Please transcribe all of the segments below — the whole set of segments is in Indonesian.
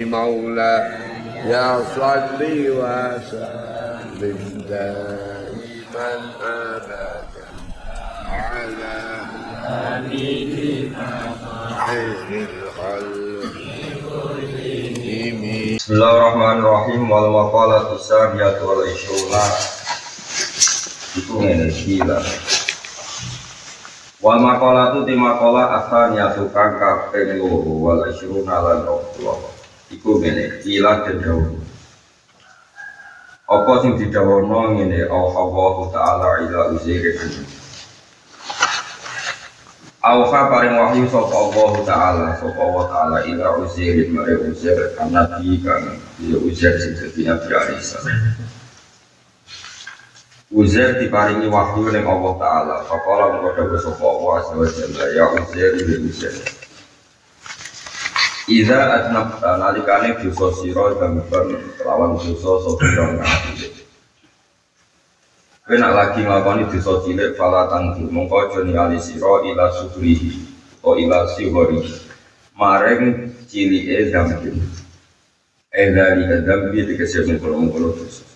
مولا يا صلي وسلم دائما ابدا على خير الخلق. Bismillahirrahmanirrahim. Wal maqalatu sabiyatu wal ishruna. Iku ngene gila. Wal maqalatu ti maqala asaniyatu kang kaping 2 wal ishruna lan 20. Iku ngene gila dawuh. Apa sing didhawuhna ngene Allah Ta'ala ila Uzair. Awha paring wahyu sapa Allah Ta'ala ila Uzair mare Uzair nabi kang ya Uzair sing dadi Nabi Isa. Uzair diparingi wahyu ning Allah Ta'ala. Faqala mengko sapa Allah azza wa jalla ya Uzair ya Uzair. Iza adnabta nalikane dosa sira gambar lawan dosa sira ngati. Kena lagi nglakoni dosa cilik fala tanggu mongko aja ningali sira ila sufrihi o ila sihori maring cilike zambi. Dari zambi dikasih mengkono dosa.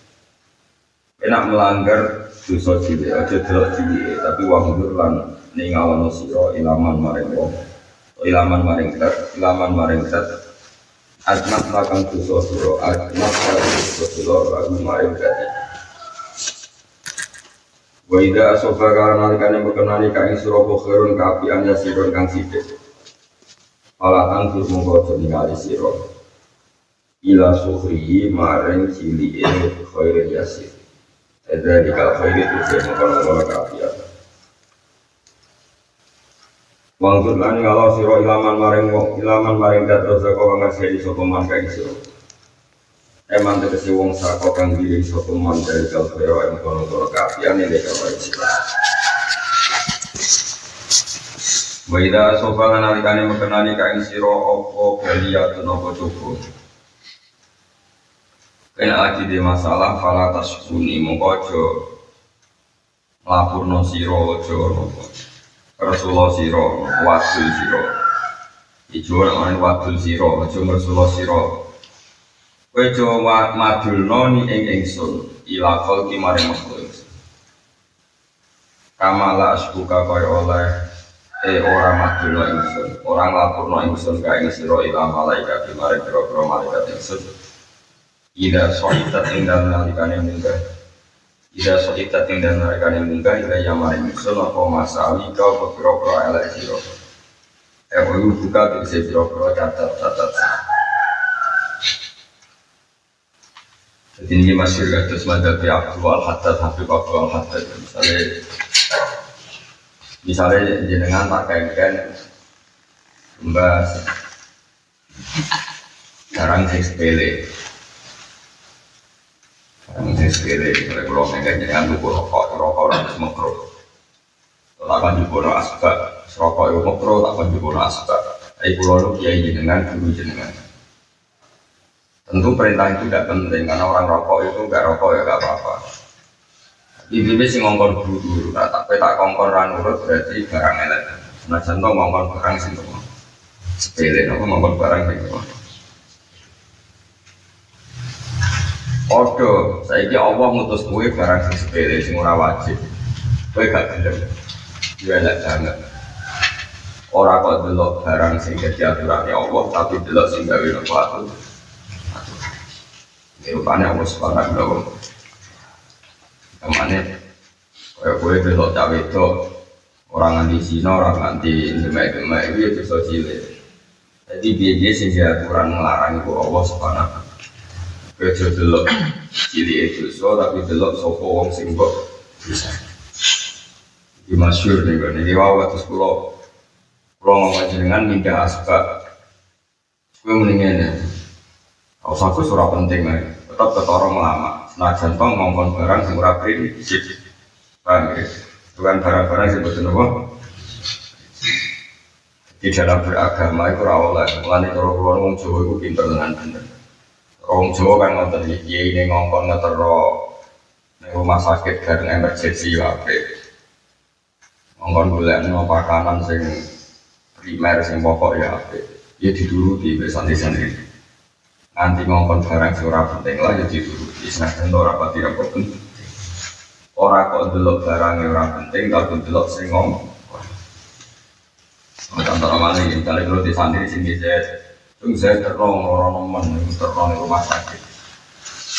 Kena melanggar dosa cilik aja delok cilike tapi wahdur lan ningawono sira ilaman maring wong. Ilaman maring zat adnat lakang dosa sira adnat lakang dosa sira lagu maring zat. Wa idza asofaka nalikane berkenani kang sira khairun kaapian ya sira kang sithik. Ala anggur mongko ningali sira ila sukhrihi maring cilike khairun yasir. Dari kal khairi itu mongko kaapian. Wangsul lan kalau sira ilaman maring dat dosa kok ngasih sapa man kae sira. Eman tegese wong saka kang diri sapa man dari kal khaira ing kono kaapian nek kawai sira. Waida sofa nalikane mekenani kae sira apa baliyatun apa cukup. Kena lagi di masalah fala tasbuni mongko aja lapurno sira aja nopo. Rasulullah siro, wadul siro. Ijo orang wadul siro, ijo Rasulullah siro. Kowe jo madulno ni ing ingsun, ila khalqi maring makhluk ingsun. Kamala asbuka kaya oleh ora madulno ingsun, orang lapurno ingsun ka ing sira ila malaikat maring pira-pira malaikat ingsun. Ida soitat ing dalem nalikane munggah. Ida soitat ing dalem nalikane munggah ila yamaring ingsun apa masali kau pira-pira elek sira. Ewu buka bisa pira-pira catat. Jadi ini masih kados madhabi Abdul Haddad Habib Abdul Haddad misalnya jenengan tak kengken membahas barang sing sepele. Mungkin sekali kalau mereka jangan lupa rokok orang semokro. Takkan juga asbak, rokok itu mokro takkan juga asbak. Tapi kalau kiai jenengan guru jenengan. Tentu perintah itu tidak penting karena orang rokok itu enggak rokok ya enggak apa-apa. Ibu sih ngongkon guru, tapi tak ngongkon ranurut berarti barang elek. Nah contoh ngongkon barang sing sepele, apa ngongkon barang sing Odo, saiki Allah ngutus kowe barang sing sepele sing ora wajib. Kowe gak gelem. Ya elek banget. Ora kok delok barang sing dadi aturane Allah tapi delok sing gawe apa aturan. Iki rupane Allah Subhanahu wa taala. Kamane kowe delok cah wedok ora nganti zina, ora nganti demek-demek iki dosa cilik. Jadi piye sing aturan nglarang iku Allah Subhanahu wa taala. Kejo delok cilik dosa tapi delok sapa wong sing mbok bisa. Iki masyhur niku niki wae terus kula ngomong jenengan mindah asbab. Kowe muni ngene. Usahku ora penting ae, tetep ketara melama. Senajan tong ngongkon barang sing ora prinsip. Paham ya? Bukan barang-barang sing boten apa. Di dalam beragama itu ora oleh. Mulane cara kula wong Jawa iku pinter tenan bener. Orang Jawa kan ngoten iki ini ngongkon ngetero ning rumah sakit gareng emergensi wae. Ngongkon golekno pakanan sing primer sing pokok ya apik. Ya dituruti wis santri-santri. Nanti ngongkon barang surah penting lah ya dituruti senajan ora pati apa penting. Ora kok delok barang ora penting tapi delok sing ngomong. Contoh mana ini kalau dulu di santri sini saya terong nemen terong di rumah sakit.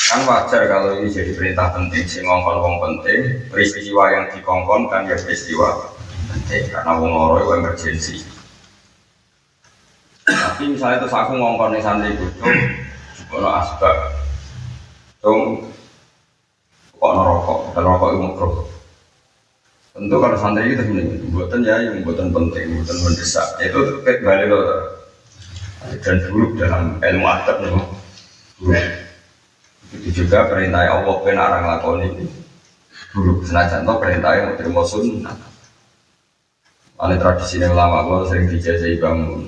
Kan wajar kalau ini jadi perintah penting sing ngongkon wong penting, peristiwa yang dikongkon kan ya peristiwa penting karena wong loro itu emergency. Tapi misalnya itu aku ngongkon di santri itu ono asbab dong kok rokok itu makruh. Tentu kalau santri itu sebenarnya buatan ya yang buatan penting, buatan mendesak itu kembali loh dan buruk dalam ilmu adab nih buruk. Itu juga perintah Allah ben arang lakoni ini buruk senajan toh perintah yang terima sunnah. Ane tradisi ulama kalau sering dijajahi bangun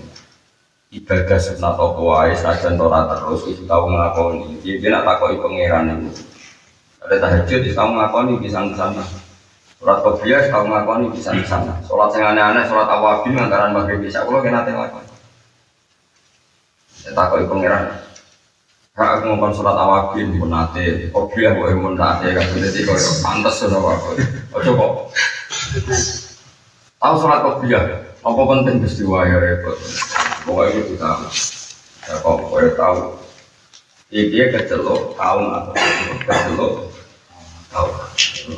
ibadah sunat apa wae sajan ora terus itu tahu nglakoni. Dia nak takoki pangeran itu. Ada tahajud wis tahu nglakoni pisan-pisan. Salat qobliyah tahu nglakoni pisan-pisan. Salat sing aneh-aneh salat awabin antaran maghrib isya kula kena teng lakoni. Takoki pangeran. Kak aku ngomong salat awabin pun nate, qobliyah kok mun nate kan dadi koyo pantes ngono wae. Ojo kok. Tahu salat qobliyah, apa penting mesti wae repot. Pokoknya itu utama. Ya kok boleh tahu. Dia kecelok tahu atau kecelok tahu.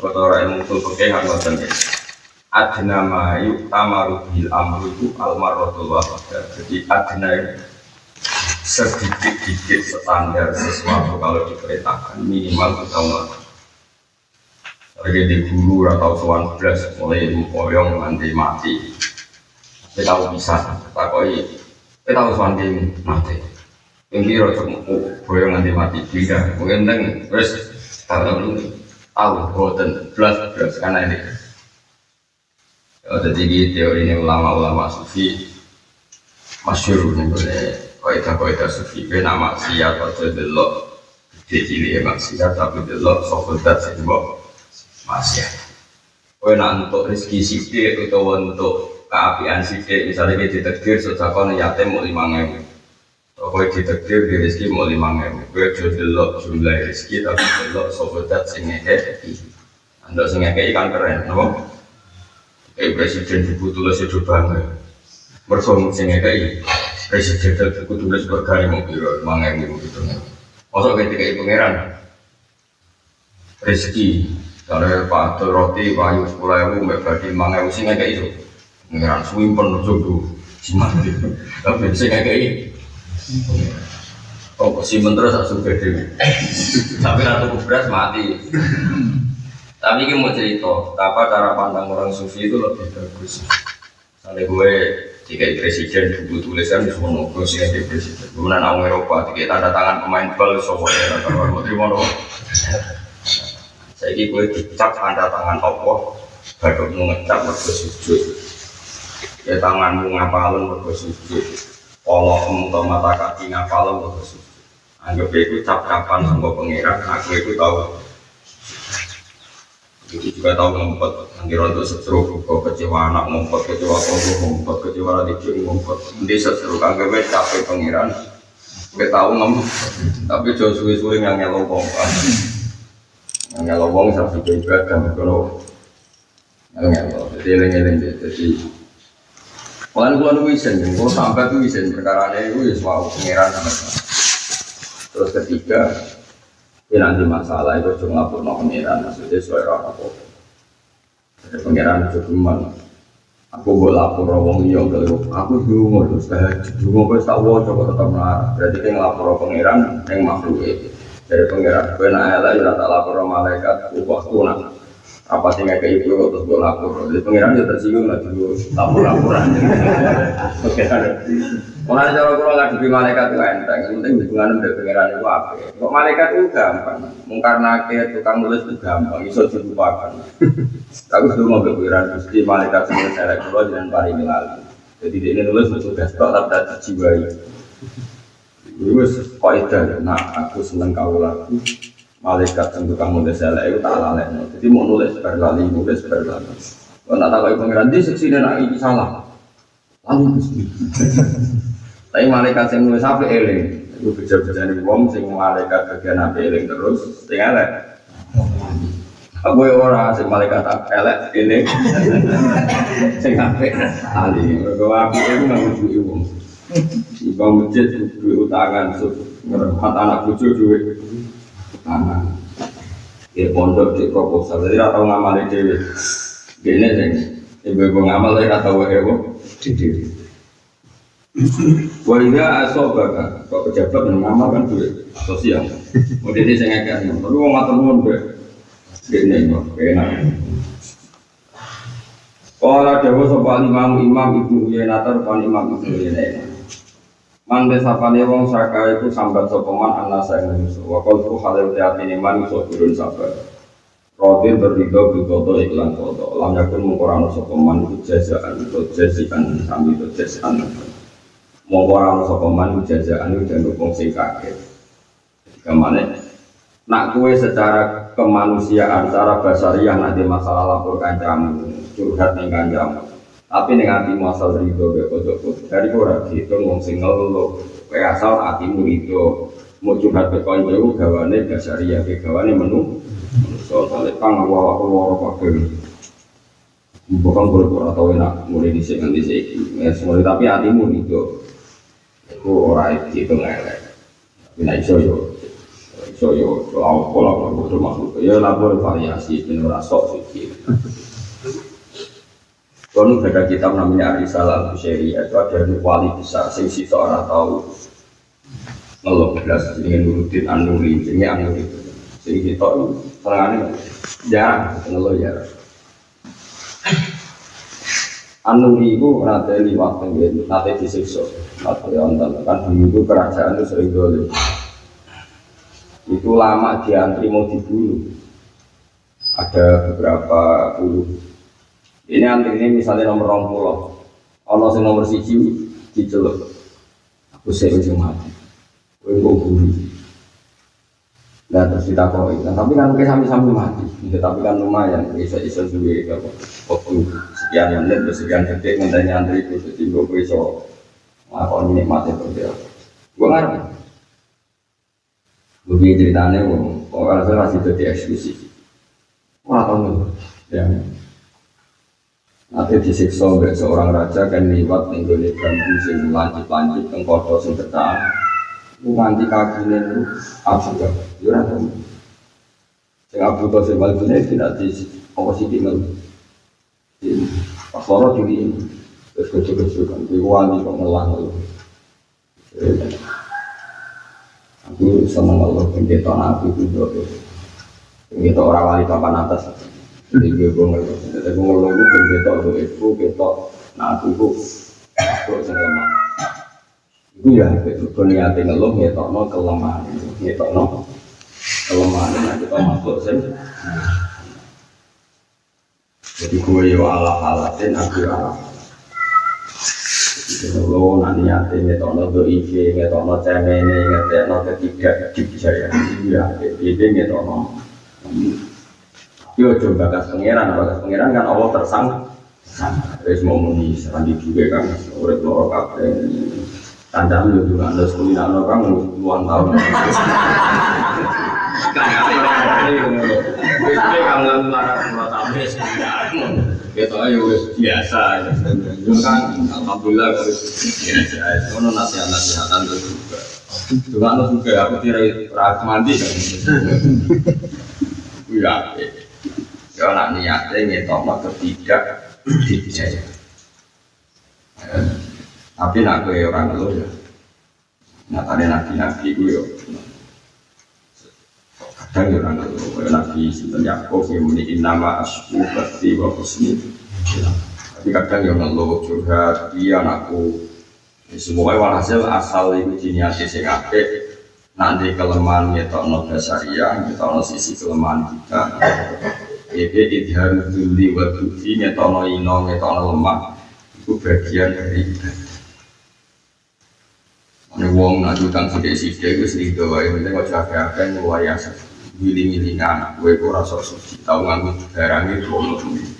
Kalau orang yang betul pakai hal macam ini. Adna mayu tamaru bil amru itu almarotul wafadah. Jadi adna sedikit-sedikit standar sesuatu kalau diperintahkan minimal 2 tahun. Lagi di guru atau soal belas mulai boyong nanti mati. Kita tahu bisa. Takoi. Kita tahu suami mati. Yang kira cuma boyong nanti mati tidak. Mungkin terus tahu boten belas karena ini. Jadi teori ini ulama-ulama sufi masyhur nih boleh kaidah sufi. Nama maksiat atau delok jadi maksiat tapi delok sokodat sebab maksiat. Kau nak untuk rezeki sidik atau untuk keapian sidik, misalnya kita ditakdir sedekah yatim mau 5.000. Kau ditakdir di rezeki mau 5.000. Kau jodoh jumlah rezeki tapi jodoh sobat sing ngekei. Anda sing ngekei kan keren, no? Kayak presiden buku tulis itu bangga. Bersama sing ngekei presiden buku tulis berkali mau biro 5.000 gitu. Masuk ketika itu pangeran rezeki. Kalau Pak Roti, Pak Yus, Pulau Mbak Badi, Mangai Usi nggak kayak itu, ngeran swimpen jodoh, simati, tapi sih nggak kayak itu. Oh, simpen terus asal gede, tapi ratu beras mati. Tapi ini mau cerita, apa cara pandang orang sufi itu lebih bagus. Misalnya gue jika presiden buku tulisan di semua gue sih jadi presiden. Kemudian orang Eropa, jika tanda tangan pemain bal, soalnya kalau mau terima dong. Saya ini gue dicap tanda tangan Allah, baru mengecap bersujud. Ya tanganmu ngapalin bersujud, polokmu atau mata kaki ngapalin bersujud. Anggap itu cap-capan sama pengiran, aku itu tahu. Itu juga tahu ngumpet, nanti untuk setruk, kecewa anak ngumpet, kecewa kogoh ngumpet, kecewa radikil ngumpet. Nanti setruk, anggap itu capek pengiran, gue tahu ngumpet, tapi jauh suwi-suwi yang ngelopong. Kalau wong sampai juga kan kalau jadi malah kalau wisen, kalau sampai tuh wisen perkara itu ya semua pengiran sama. Terus ketiga, nanti masalah itu cuma lapor no pengiran, maksudnya suara apa? Ada pengiran cuma aku boleh lapor wong iya kalau aku dulu terus dulu gue tahu coba tetap marah. Berarti yang lapor pengiran yang makhluk itu. Dari pengiran, gue nak elak, ya tak lapor malaikat, ubah tunak. Apa sih nggak kayak ibu, terus gue lapor. Jadi pengiran dia tersinggung lah dulu, lapor-laporan. Mengenai cara kurang ngadepi malaikat itu enteng, yang penting hubungan dengan pengiran itu apa? Kok malaikat itu gampang, karena tukang nulis itu gampang, bisa dilupakan. Aku dulu mau pengiran, mesti malaikat semua selek dulu dengan paling lalu. Jadi dia nulis sudah stok, tapi tidak dijiwai. Wis kaidah nak aku seneng kau lagu malaikat tentu kamu desela itu tak lalekno. Jadi mau nulis berlali. Kalau nak tahu pengiran di seksi dan nak ini salah. Lalu mesti. Tapi malaikat yang nulis apa eling. Iku beja-bejane wong sing malaikat bagian apik eling terus sing elek. Aku ora sing malaikat elek eling. Sing apik ali. Mergo apik iku nang ujug wong. Di bawah masjid duit utangan, ngeremat anak cucu duit utangan. Dia pondok di proposal, jadi ratau ngamal dewi. Gini sih, ibu-ibu ngamal tapi ratau hewo di dewi. Walinya asal baga, kok pejabat yang ngamal kan duit sosial. Mungkin ini saya ngekasih, tapi mau ngatur pun duit. Gini kok, enak. Kalau ada soal imam ibu Uyainatar, pan imam ibu Uyainatar. Mande sapane wong saka iku sambat sapa man ana saeng manusa. Wa qalbu halil teatine man iso turun sabar. Rodin berridho bitoto iklan foto. Lam yakun mungkorano sapa man iku jazaan sami to jazaan. Mungkorano sapa man jazaan dan wong sing kaget. Kamane nak kowe secara kemanusiaan, secara basariah nanti masalah lapor kancamu, curhat ning kancamu. Tapi dengan hati asal ridho be pojok dari ora dihitung wong sing ngeluh kayak asal hatimu ridho mau curhat be kanca gawane dasariah ke gawane menu so tale kang awak kabeh bukan ora tau enak mulai dhisik nganti saiki semua tapi hatimu ridho iku ora dihitung elek nek iso yo pola makhluk ya lapor variasi ben ora sok suci. Kalau ada kitab namanya Arisalah Al-Busyari itu ada wali besar sing sisa ora tahu ngeluh belas dengan nurutin An-Nuri jenenge An-Nuri sing kita terangane jarang ngeluh jarang. An-Nuri itu nate liwat nggih nate disiksa nate wonten kan dulu itu kerajaan itu sering dolim itu lama diantri mau dibunuh ada beberapa puluh. Ini antri ini misalnya nomor 20, ono sing nomor 1 diceluk. Aku sing mati. Kowe kok buru. Lah terus ditakoni, tapi kan kowe sami-sami mati. Ya, tapi kan lumayan iso duwe apa. Waktu sekian menit sekian detik ngenteni antri itu dadi kowe iso nglakoni nikmate kerja. Gua ngarep. Begini ceritanya, orang saya masih jadi eksklusif. Wah tahu ya. Nanti disiksa oleh seorang raja kan liwat nenggone bambu sing lancip-lancip tengkodo sing bertahan. Nganti kakine niku absuga. Yo ora tau. Sing absuga sing balune tidak di apa sih tinggal. Pas loro diri terus kecil-kecil kan wani kok ngelang. Aku seneng Allah pendeta aku itu. Pendeta orang wali papan atas. Jadi gue ngeluh, jadi gue ngeluh itu ketok itu ketok, nah aku itu lemah. Itu ya, gue niatin ngeluh, ketok no kelemahan, ketok no kelemahan, nah kita masuk sih. Jadi gue yo ala-alatin, aku ala. Jadi ngeluh, nah niatin ketok no doib, ketok no cemene, ketok no ketiga dijaya, ya, ini ketok no. Yo coba bagas pangeran kan Allah tersang. Wis mau muni serandi juga kan urip loro kabeh. Tandang yo juga Anda sekulino kan puluhan tahun. Wis kangen lara sampe sekian. Gitu ayo wis biasa. Kan alhamdulillah wis biasa. Ono nasihat-nasihatan juga. Juga aku kira mandi kan. Ya. Ya nak niatnya ngetokno ketiga dijaya. Tapi nak kowe orang ngeluh ya. Nyatane nabi-nabi ku yo. Kadang yo orang ngeluh, kowe nabi sinten Yakub sing muni innama asku basti wa husni. Tapi kadang yo ngeluh curhat, iya anakku. Semua walhasil asal iku diniati sing apik. Nanti kelemahan ngetokno dasariah, ngetokno sisi kelemahan kita. Ini idhar duli wa dufi ngetono ino ngetono lemah itu bagian dari ibadah. Ini wong nak utang sidik-sidik itu sedih doa yang penting kok jaga-jaga luar biasa giling-giling anak gue kok rasa suci tau nganggut barangnya itu Allah sendiri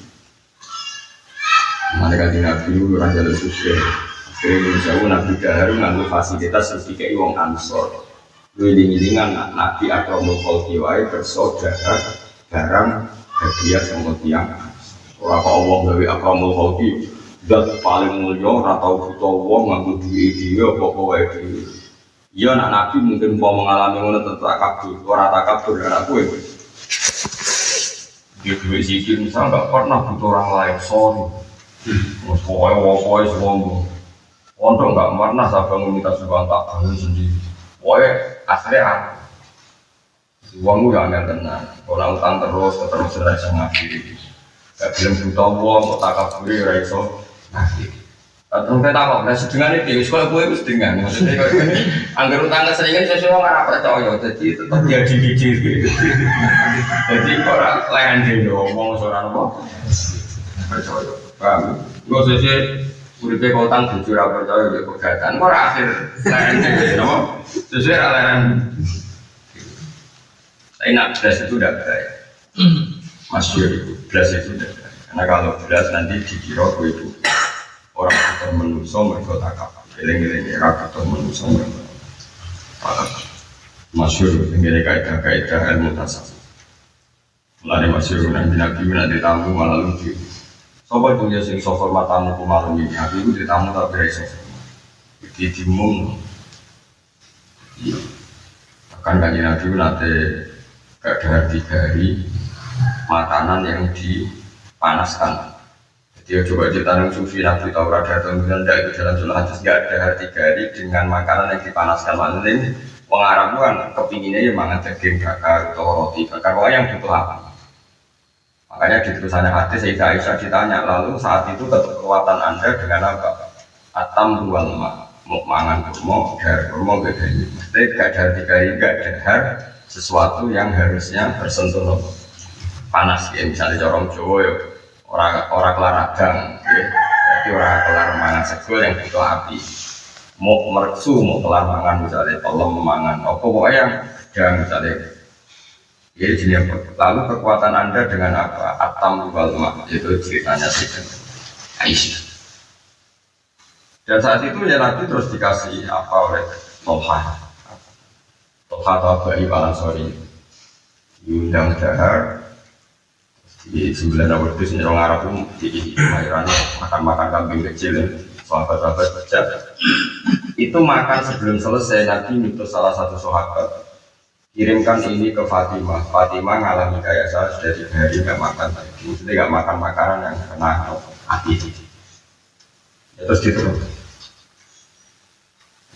mana kan di Nabi itu orang jalan suci Indonesia Nabi Dahar nganggo fasilitas sing dikei wong Ansor. Wiling-wilingan Nabi Akramul Khalqi wae bersaudara barang hadiah sama tiang. Ora kok Allah gawe Akramul Khalqi zat paling mulya ora tau buta wong nganggo duwe dia apa wae dhewe. Iya nak Nabi mungkin mau mengalami ngono tetap kabur, ora takabur anak kowe. Dia duwe sikil misal enggak pernah butuh orang lain, sorry. Wes pokoke sombong. Untuk enggak pernah saya bangun minta sumbang tak bangun sendiri. Woy, aslinya uangmu ya angin tenang. Kalau utang terus rasa ngakhiri. Gak belum buta uang, kok tak kaburi raiso ngakhiri. Atau kita tahu, nah sedengan itu, sekolah gue itu sedengan. Maksudnya kalau ini, anggar utang keseringan sesuatu nggak percaya, jadi tetap dia diri. Jadi orang lain dia ngomong seorang apa? Percaya. Paham? Gue sesuai uripe utang jujur apa percaya ya pegatan ora akhir lain napa sesuai aliran enak belas itu udah bahaya masyhur itu belas itu udah bahaya karena kalau belas nanti dikira itu orang atau manusia mereka takap eling-eling era atau manusia mereka masyhur dengan kaidah-kaidah ilmu tasawuf mulane masyhur nabi tamu malah lucu. Sopo itu ya sing sofor matamu ku malam ini, aku itu ditamu tak beres di dimung. Akan kaji nabi nanti gak ada 3 hari makanan yang dipanaskan. Jadi coba cerita yang sufi nabi Taurat datang dan tidak itu dalam surah hadis gak ada 3 hari dengan makanan yang dipanaskan. Maksudnya orang Arab kan kepinginnya ya mangan daging bakar atau roti bakar, pokoknya yang butuh apa. Makanya di terusannya hadis Sayyidah Aisyah ditanya, lalu saat itu kekuatan Anda dengan apa? Atam bual mau mangan kurma, dar kurma bedanya. Mesti gak ada 3 hari, gak dahar sesuatu yang harusnya bersentuh panas ya. Misalnya corong Jawa ya, orang kelar radang ya. Jadi orang kelar mangan segel yang butuh api. Mau merksu, mau kelar mangan misalnya, tolong memangan. Pokoknya yang misalnya jadi jenis lalu kekuatan Anda dengan apa? Atam wal ma, itu ceritanya Sayyidah Aisyah. Dan saat itu ya Nabi terus dikasih apa oleh Tolha atau Abai Al-Ansori diundang dahar di 9 Agustus orang Arab itu di Mayorane makan kambing kecil sahabat-sahabat bejat itu makan sebelum selesai Nabi minta salah satu sahabat kirimkan ini ke Fatimah. Fatimah ngalami kayak saya sudah 3 hari nggak makan, maksudnya nggak makan makanan yang kena api. Ya, terus gitu.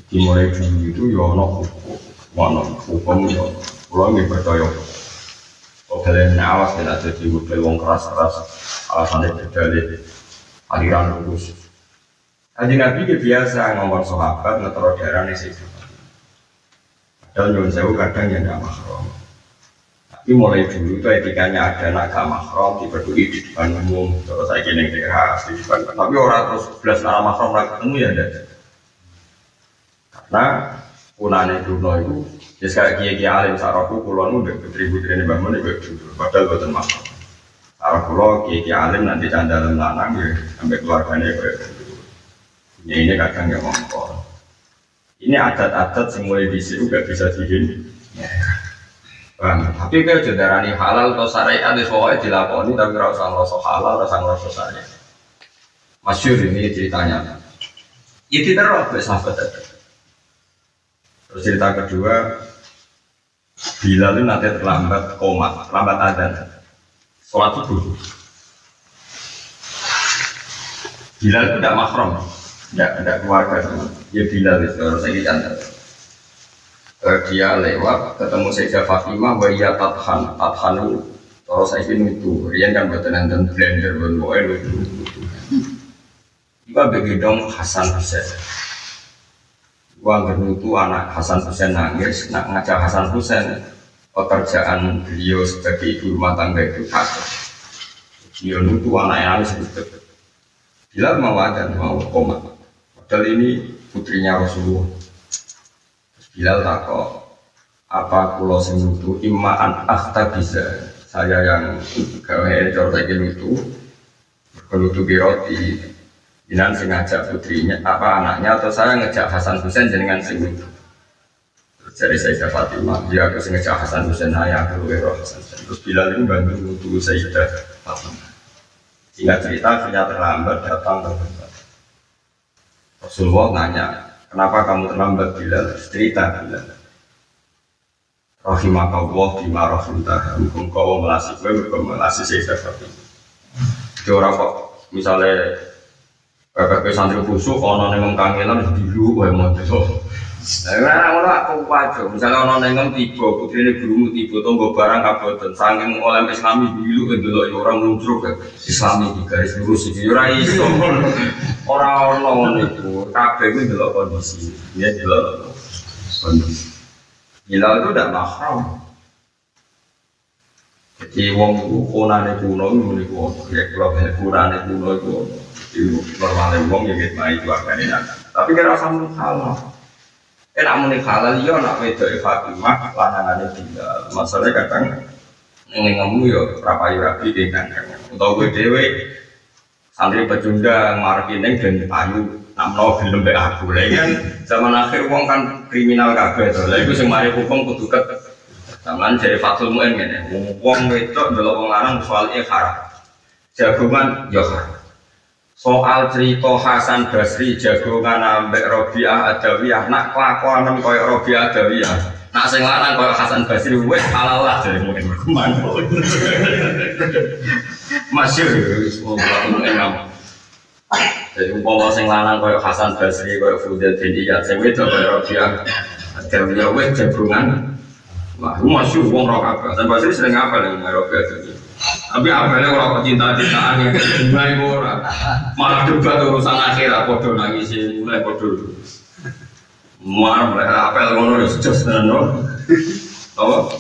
Dimulai dulu itu yono hukum yo, pulau nggak percaya. Kalian awas tidak jadi model wong keras alasannya berdalih aliran lurus. Kanjeng Nabi biasa ngomong sahabat ngetero darah nih sih. Dan nyuwun sewu kadang yang gak mahram. Tapi mulai dulu itu etikanya ada anak gak mahram diperdui di depan umum. Terus saya kira yang teras di depan. Tapi orang terus 11 arah mahram lagi ketemu ya ada. Karena punane duno itu ya sekali kiai alim saraku kulon udah putri-putri ini bangun itu dulu. Padahal buatan mahram. Saraku kiai alim nanti candalem lanang ya sampai keluarganya kayak gitu. Ya ini kadang gak ngomong. Ini adat-adat yang mulai disitu gak bisa dihindari. Tapi kalau jendarani halal atau syariat itu soalnya dilakoni tapi rasa ngerasa halal, rasa ngerasa syariat. Masyhur ini ceritanya. Itu terus sahabat ada. Terus cerita kedua, Bilal itu nanti terlambat komat, terlambat adzan, sholat subuh. Bilal itu tidak mahram. Tidak keluarga sama dia Bilal itu harus saya cantar dia lewat ketemu Sayyidah Fatimah waya tathan itu terus saya ingin itu Rian kan buat nonton blender buat itu juga begitu Hasan Hussein uang itu anak Hasan Hussein nangis nak ngajak Hasan Hussein pekerjaan beliau sebagai ibu rumah tangga itu kacau dia itu anak yang nangis Bilal mau ada mau komat. Padahal ini putrinya Rasulullah. Bilal takut apa pulau senutu imaan akhta bisa saya yang gawe cor lagi nutu bernutu biroti Jinan sing ngajak putrinya apa anaknya atau saya ngejak Hasan Husain jenengan sing dari Sayyidah Fatimah, dia aku sing ngejak Hasan Husain ayah aku Hasan Husain. Terus Bilal itu bantu untuk Sayyidah Fatimah. Singkat cerita akhirnya terlambat datang terlambat. Rasulullah nanya, kenapa kamu terlambat Bilal? Cerita Bilal. Rahimakallah bima rahimtah. Hukum kau melasi gue melasi Sayyidah Fatimah. Jadi orang kok misalnya kakek santri khusyuk, ono nengong kangenan biru, gue mau tuh. Nah, orang aku wajar. Misalnya ono nengong tiba, putri ini gurumu tiba, tunggu barang kabotan. Saking oleh Islami biru, itu orang muncul Islami di garis lurus itu orang itu. Orang itu, kabeh itu delok kondisi, dia delok kondisi. Hilal itu tidak mahram. Jadi wong itu kunane kuno itu ya kalau kunane kuno itu normalnya wong yang kita itu akan enak. Tapi kira sama halal. Enak muni halal yo nak wedok Fatimah lanangane tinggal. Masalahnya kadang ngomong yo rapayu rapi dengan utawa kowe dhewe santri pecundang marki ning ben ayu namno gelem mbek aku. Lah kan zaman akhir wong kan kriminal kabeh to. Lah iku sing mari hukum kudu ket. Zaman jare Fatul Muin ngene. Wong wedok ndelok wong lanang soal haram. Jagongan yo haram. Soal cerita Hasan Basri jagongan ambek Rabi'ah Adawiyah nak kelakuan koyo Rabi'ah Adawiyah nak sing lanang koyo Hasan Basri wis halal lah jare mungkin berkuman. Masyhur wis wong enak. Jadi umpama sing lanang koyo Hasan Basri koyo Fudail bin Iyad sing wedok koyo Rabi'ah Adawiyah wis jagongan. Wah, masyhur wong ora kabeh. Hasan Basri sering apa yang Rabi'ah Adawiyah. Tapi apalagi orang cinta-cintaan yang mulai orang malah debat urusan akhirat podo nangis mulai podo mulai apel ngono wis jos tenan no apa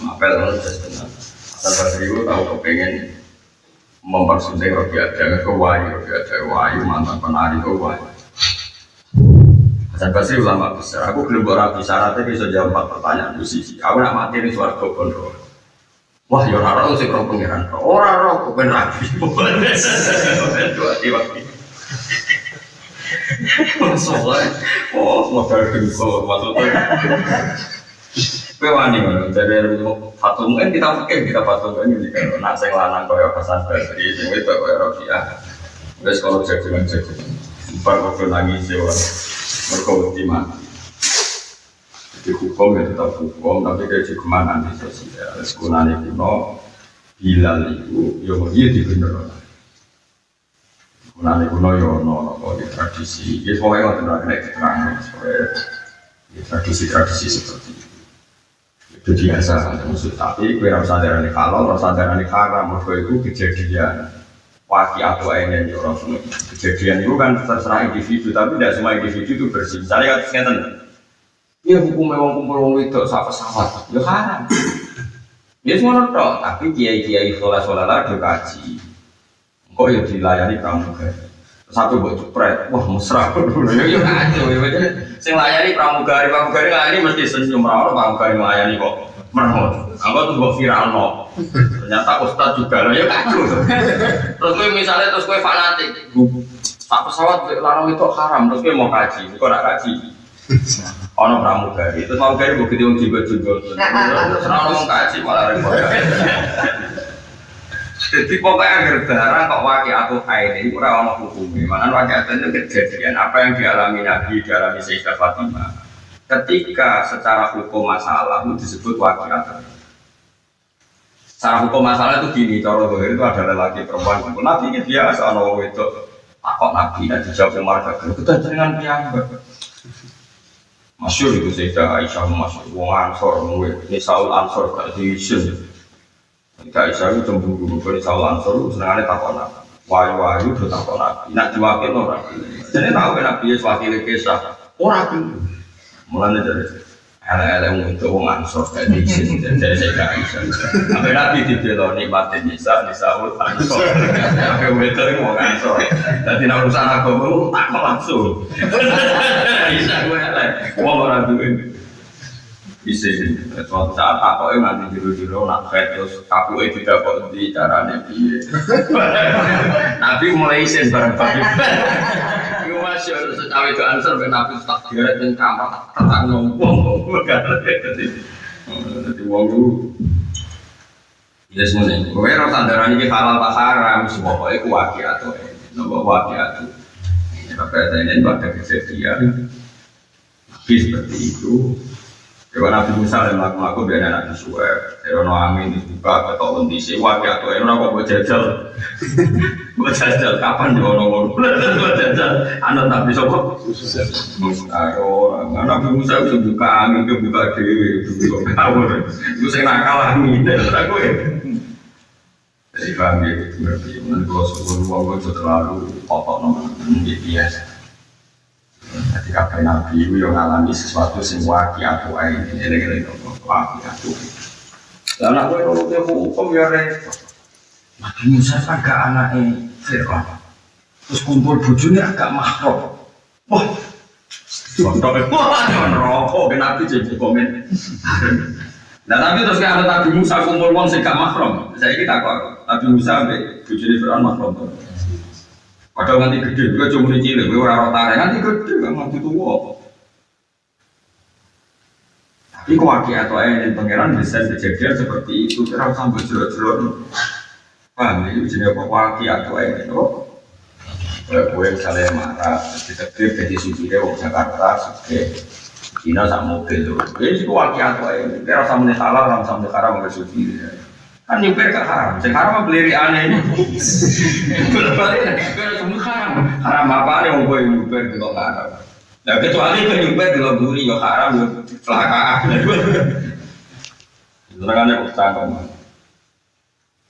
apel ngono jos tenan Hasan Basri itu tahu kepengen mempersunting Rabi'ah ke wayu mantan penari ke wayu. Hasan Basri ulama besar aku belum rapi syaratnya bisa jawab 4 pertanyaan posisi aku nak mati di swarga kono. Wah, ya ora sing karo pengiran. Ora ora ben rapi. Soalnya, modal dengkul maksudnya. Kowe wani ngono, dari Fatul Muin kita Fatul Muin iki kan nak sing lanang koyo Hasan Basri, sing wedok koyo Rabi'ah. Wis kalau jagungan. Bar kok nangis yo. Mergo wedi mati. Jadi hukum ya tetap hukum, tapi kayak cukuman anti sosial. Sekunane kuno, Bilal itu, ya dia dibener. Sekunane kuno ya no di tradisi. Ya pokoknya nggak kena keterangan, tradisi seperti itu. Itu biasa, maksud tapi kira sadarane halal, sadarane haram, mereka itu kejadian. Waki atau ingin orang semua kejadian itu kan terserah individu, tapi tidak semua individu itu bersih. Misalnya kan iya hukum memang kumpul wong wedok sak pesawat, ya haram. Ya semua tok, tapi kiai-kiai sholat-sholat do kaji. Kok ya dilayani pramugari. Satu buat jepret, wah mesra dulu ya kacau ya bener. Sing layani pramugari layani mesti senyum ra pramugari layani kok merhot. Aku tuh kok viral no. Ternyata ustaz juga ya kacau. Terus kowe misalnya terus kowe fanatik, sak pesawat larang itu haram, terus kowe mau kaji, kok ora kaji. Ono pramugari, terus pramugari gue gede jenggot-jenggot. Terus ngomong kaji malah repot. Jadi pokoknya agar barang kok wakil atau ini kurang ono hukumnya. Mana wakil itu kejadian apa yang dialami Nabi, dialami Sayyidah Fatimah. Ketika secara hukum masalah itu disebut wakil atau. Secara hukum masalah itu gini, cara dohir itu ada lelaki perempuan kumpul. Nabi ini biasa ono itu takut Nabi dan dijawab sama marga. Kita dengan piyambak. Masyur itu Sayyidah Aisyah masyur wong Ansor ini Saul Ansor gak diisin Sayyidah Aisyah itu cemburu ini Saul Ansor itu senangannya takon Nabi wayu-wayu udah takon Nabi nak diwakil orang jadi tahu kan Nabi ya wakilnya kisah orang mulanya dari ele-ele untuk wong Ansor gak diisin dari Sayyidah Aisyah sampai Nabi dibelo nikmatin Nisa Saul Ansor sampai betul wong Ansor jadi nak urusan agama tak langsung Aisyah gue elek wong orang duwe Bisa, suatu saat aku nanti juru-juru nak fed terus aku tidak kok di caranya piye. Nabi mulai isen bareng-bareng. Iku masih harus cawe itu answer ben Nabi tak geret ning kamar tak ngomong. Jadi wong lu ya semuanya. Kowe ora sandaran iki halal tak haram semua iku waqiat to. Nomor waqiat. Ya katanya pada kejadian. Nabi seperti itu. Kalau Nabi Musa yang melakukan biar anak disuai, kalau Amin dibuka atau kondisi wakil atau orang kok buat jajal, kapan dia ngomong buat jajal, anak Nabi sopo, Nabi Musa bisa buka Amin, dia buka Dewi, buka Kawur, itu saya nakal Amin, aku ya. Jadi kami itu berarti, nanti kalau sebelum itu terlalu kotor nomor biasa. Jadi kabeh Nabi itu yang ngalami sesuatu sing waqiat wae ini waqiat. Lah nek kowe nurut hukum ya repot. Nabi Musa kan gak anake Firaun. Terus kumpul bojone agak mahram. Wah. Contohnya rokok Nabi jadi komen. Nah tapi terus kan ada Nabi Musa kumpul wong sing gak mahram. Saiki tak kok Nabi Musa ambek bojone Firaun mahram. Padahal nanti gede, juga cuma cilik, gue orang tarik nanti gede, nggak mati tua. Tapi kewaki atau yang pangeran bisa kejadian seperti itu, kira sampai jelur-jelur. Paham ya, jenis kewaki atau yang itu. Gue misalnya marah, ditektir jadi supirnya wong Jakarta, supir Cina sama mobil tuh. Jadi kewaki atau yang kira sampai salah, sampai haram ke supir. Kan nyuper ke haram, sekarang mah beli aneh ini. Berbalik, semua haram. Haram apa nih mau gue nyuper di kok haram. Nah kecuali gue nyuper di lemburi, ya haram, ya kecelakaan. Sebenarnya kok cangkem.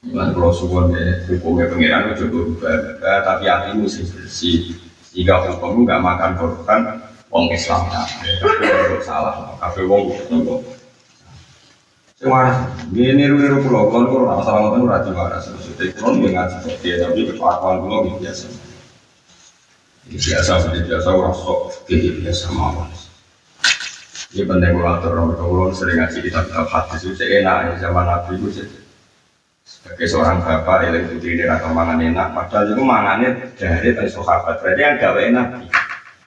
Bukan kalau suwon ya, hukumnya pengiran itu juga berubah, tapi hatimu mesti bersih. Jika hukum nggak makan korban, wong Islam tapi salah, kafe wong nunggu. Sewaras, ini niru pulau kalau orang salah ngotot rajin waras. Maksudnya kalau dia ngaji dia tapi kelakuan pulau biasa. Biasa seperti biasa orang sok kayak biasa mawon. Ini penting kulator orang sering ngaji kitab-kitab hadis itu enak zaman Nabi itu sebagai seorang bapak yang putri ini atau mangan enak. Padahal itu mangannya dari sahabat. Berarti yang gawe Nabi.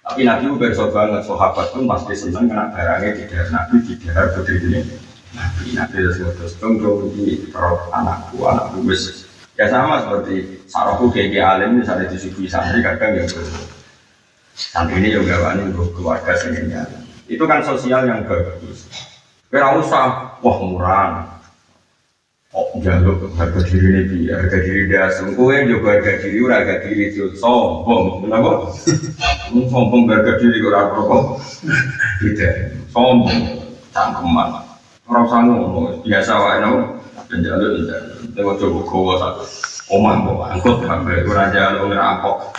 Tapi Nabi itu bersobat banget. Sahabat pun pasti senang kena barangnya tidak Nabi tidak putri ini. Nabi terus tunggu di perut anakku wis ya sama seperti sarafku kayak alim misalnya disuguhi santri kadang ya santri ini juga wani keluarga sendirinya itu kan sosial yang bagus. Kira usah wah murah jaluk harga diri ini harga diri dia sungguh juga harga diri harga diri itu sombong kenapa? Sombong harga diri orang rokok tidak sombong cangkeman. Orang sanggup, biasa wae no, penjalur tengok coba kowe satu, omah bawa angkut sampai kurang jalur ngerampok.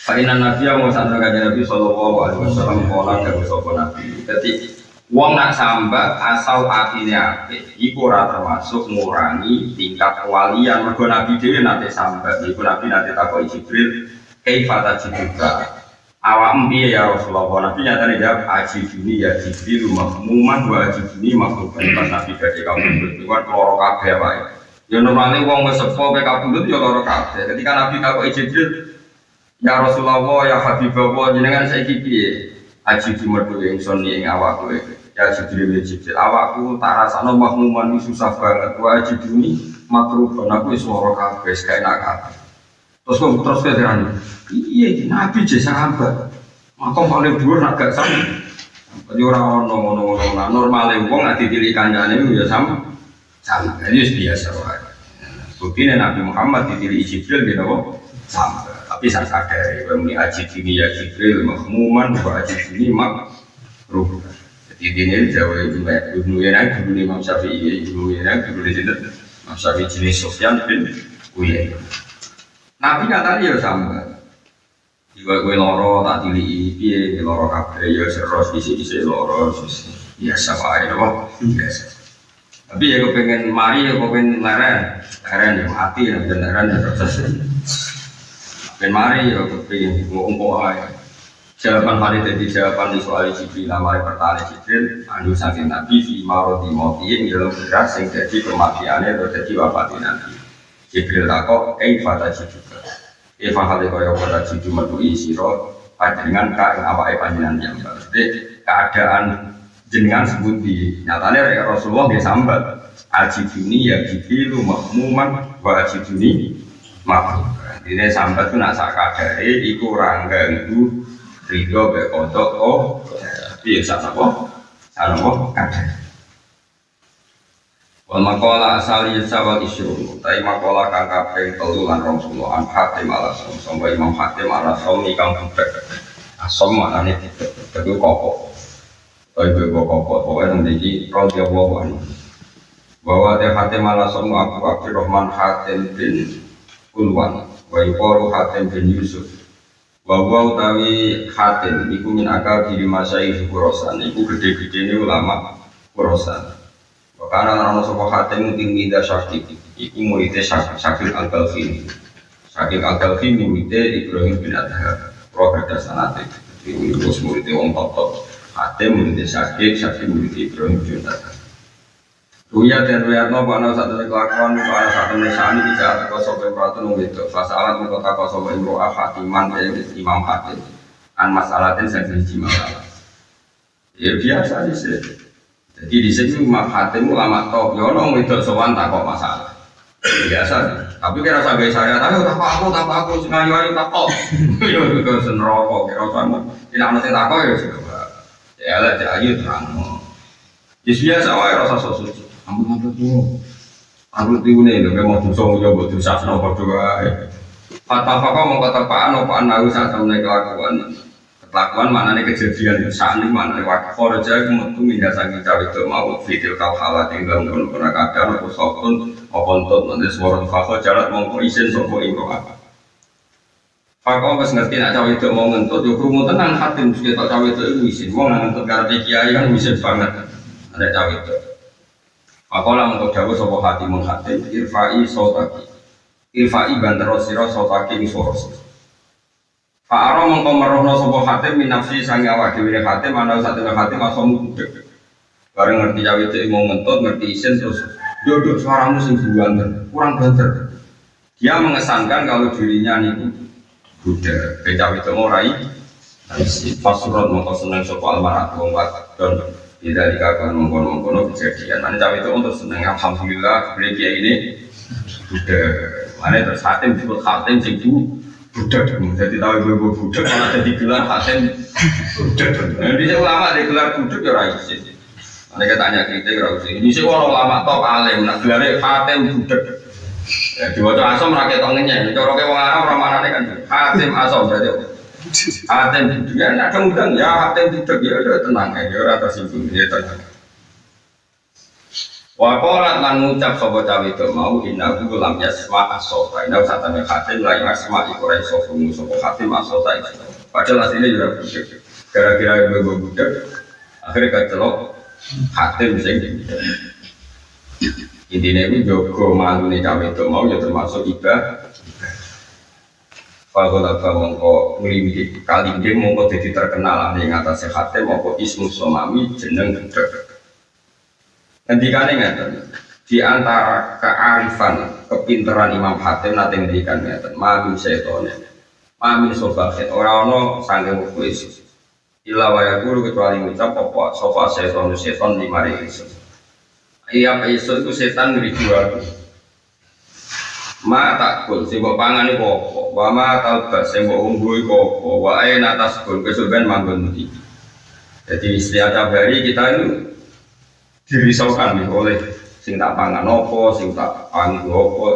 Painan Nabi yang mau santai kajian Nabi Sallallahu Alaihi Wasallam orang dari sopo Nabi. Jadi, uang nak sambat asal hatinya, iku ora termasuk ngurangi tingkat kewalian. Mergo Nabi dewi nanti sambat, iku Nabi nanti takoi Jibril, kaifata jibril. Awam piye ya Rasulullah, Nabi nyatanya jawab ajibuni ya Jibril mahmuman wa ajibuni mahmuman. Pas Nabi dari kabundut itu kan loro kabeh wae. Ya normalnya wong wis sepo pe kabundut ya loro kabeh. Ketika Nabi takoki Jibril, ya Rasulullah ya Habibullah jenengan saiki piye? Ajibi mergo ingsun ing awakku. Ya Jibril ya Jibril, awakku tak rasakno mahmuman iki susah banget. Wa ajibuni makruh, aku wis loro kabeh, gak enak kabeh. Terus keterangan, iya Nabi jasa sahabat, makom paling dhuwur nak gak sama. Jadi orang-orang normalnya wong nanti pilih kancane itu ya sama, jadi biasa wae. Begini Nabi Muhammad dipilih Jibril gitu kok sama, tapi saya sadar kalau ini ajib ini ya Jibril mahmuman, bukan ajib ini makruh. Jadi ini jauh dulu yang dulu Imam Syafi'i, dulu yang dulu di sini Imam Syafi'i jenis Sufyan bin Uyainah. Nabi katanya ya sama. Jika gue loro tak tili piye loro kabeh ya seros isi loro biasa wae apa biasa. Tapi ya gue pengen mari ya gue pengen leren yang hati ya leren ya terus. Pengen mari ya gue pengen ngomong aja. Jawaban hari jadi jawaban di soal Jibril namanya pertanyaan Jibril anu saking Nabi fi marodi mauti dalam beras yang jadi kematiannya atau jadi wafatnya Nabi. Jibril takok fata juga. Fahale kaya pada jitu metuhi siro panjenengan ka ing awake panjenengan yang berarti keadaan jenengan sebut di nyatanya Rasulullah dia sambat ajibuni ya jibilu makmuman wa ajibuni makmum. Ini sambat itu nak sakadare iku rangga Ridho bekodok biasa apa? Sanopo kadang. Wal makola asal yasawal isyur. Tapi makola kang kaping 3 lan 20 an Hatim al-Asam sampai Imam Hatim al-Asam kang budek. Asam maknane itu kokok. Tapi kokok pokoknya memiliki radhiyallahu anhu. Bahwa Hatim al-Asam Abu Abdurrahman Hatim bin Ulwan wa yuqalu Hatim bin Yusuf. Bahwa utawi Hatim iku min akal diri masyayikh Khurasan iku gede-gedene ulama Khurasan. Karena ana sapa Hatim tinggi Syakir iku muridé Syakir Al-Balkhi. Syakir Al-Balkhi muridé Ibrahim bin Adham. Program sanate iki muridé wong top. Hatim muridé Syakir muridé Ibrahim bin Adham. Ruya dan Ruyatno pada saat ini kelakuan pada saat ini sani tidak ada soal peraturan itu. Fasalat mengkota soal imro'ah Hatiman dari Imam Hatim. An masalatin saya masalah. Ya biasa sih. Jadi di sini Imam Hatim ulama top. Yono itu soal tak kok masalah. Biasa. Tapi kira sampai saya tahu tak aku sengaja tak kok. Yo itu senrokok kira sama. Tidak mesti tak kok ya coba. Ya lah jadi terang. Biasa wae rasa suci. Ampun aku tiune lho mau dosa yo mbok dosasno padha wae. Fatwa mau ketepaan apa anawi sak temene kelakuan. Kelakuan manane kejadian sakniki manane wakil forja iku metu mindah saking cawe itu mau video kal halat ing dalem kono kadang apa sopun apa entut nanti suara fakho jalat mongko isin sapa ing apa. Fakho wis ngerti nek cawe itu mau ngentut yo krungu tenan Hatim ketok cawe itu isin wong ngentut karepe kiai kan isin banget. Ada cawe itu. Makola untuk dawuh sapa Hatim irfa'i sautaki. Irfa'i bandara sira sautaki ing swara. Fa'ara mongko merohno sapa Hatim min nafsi sang awak dhewe Hatim ana satene Hatim asamu budek. Bareng ngerti cawe itu mau ngentut ngerti isin terus duduk suaramu sing buanten kurang banter. Dia mengesankan kalau dirinya niku budek. Cawe itu mau rai Fasurat mongko seneng sapa almarhum wong wadon. Tidak dikatakan mengkono-mengkono kejadian. Mana cawe itu untuk senang alhamdulillah beliau ini sudah. Mana terus Hatim disebut Hatim sing budak. Jadi tahu ibu budak malah jadi gelar Hatim budak. Jadi ulama ada gelar budak ya raisi. Mana kita tanya kritik raisi. Ini sih orang ulama top alim. Nak gelar Hatim budak. Di waktu asam rakyat tangannya. Coroknya orang Arab ramanannya kan Hatim asam berarti. Hatim budak, ya ada undang ya Hatim budak ya udah tenang ya rata simpul ya tenang. Wakolat lan ngucap sopo cawe itu mau innahu lam yasma asota. Innahu satane Hatim la yasma iku ra iso krungu sopo Hatim asota itu. Padahal asline juga budak. Gara-gara ibu budak akhirnya kecelok Hatim sing budak. Intine iku jogo malune cawe itu mau ya termasuk ibadah. Fakola mongko nglimpi kalinde mongko dadi terkenal ning atase Hatim apa ismu somami jeneng budak. Ngendikane ngeten di antara kearifan kepinteran Imam Hatim nate ngendikan ngeten mami setone mami sofahet ora ana sangge wis illa wa yaqulu kecuali ngucap apa sofa seton di mari iso iya iso itu setan ngriduaku ma takul sing mbok pangan iku apa wa ma talbas sing mbok umbu iku apa wa ana tasbun kesuben manggon iki. Jadi setiap hari kita ini dirisaukan nih oleh sing tak pangan apa sing tak pangan apa.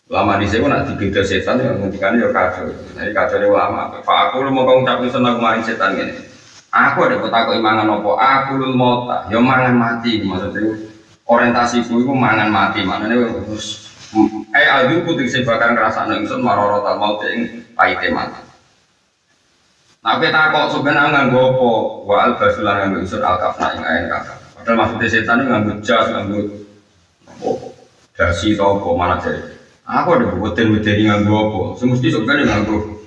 Lama di sini nak dibeda setan yang ngendikan yo kacau. Jadi kacau ni ulama. Pak aku lu mau ngucap seneng maring setan ngene. Aku ada ketakoki mangan apa? Aku lu mota, yo mangan mati maksudnya. Orientasiku itu mangan mati, maknanya harus aldu putih sebakan rasa nengsun maroro tak mau ting pahite mati. Nah kita kok sebenarnya nganggo apa? Wa al basulan nganggo isur al kafna ing ain kafna. Padahal maksudnya setan itu nganggo jas, nganggo dasi atau apa mana jadi. Aku ada buatin nganggo apa? Semesti sebenarnya nganggo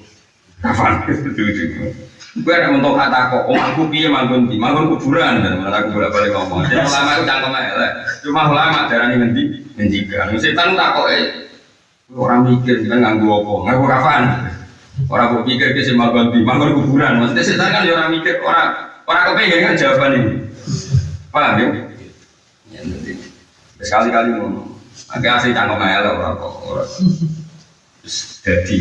Kapan itu? Gue ada mentok kata kok, aku piye manggon di, manggon kuburan dan malah aku bolak-balik ngomong. Jadi ulama itu cangkem aja, cuma ulama darah ini ngendikan. Setan tak kok orang mikir kan nganggu apa, nganggu kapan? Orang kok pikir ke si manggon di, manggon kuburan. Maksudnya setan kan orang mikir orang kepengen kan jawaban ini. Paham ya? Ya nanti sekali-kali ngomong. Agak asli cangkem aja orang kok orang. Jadi.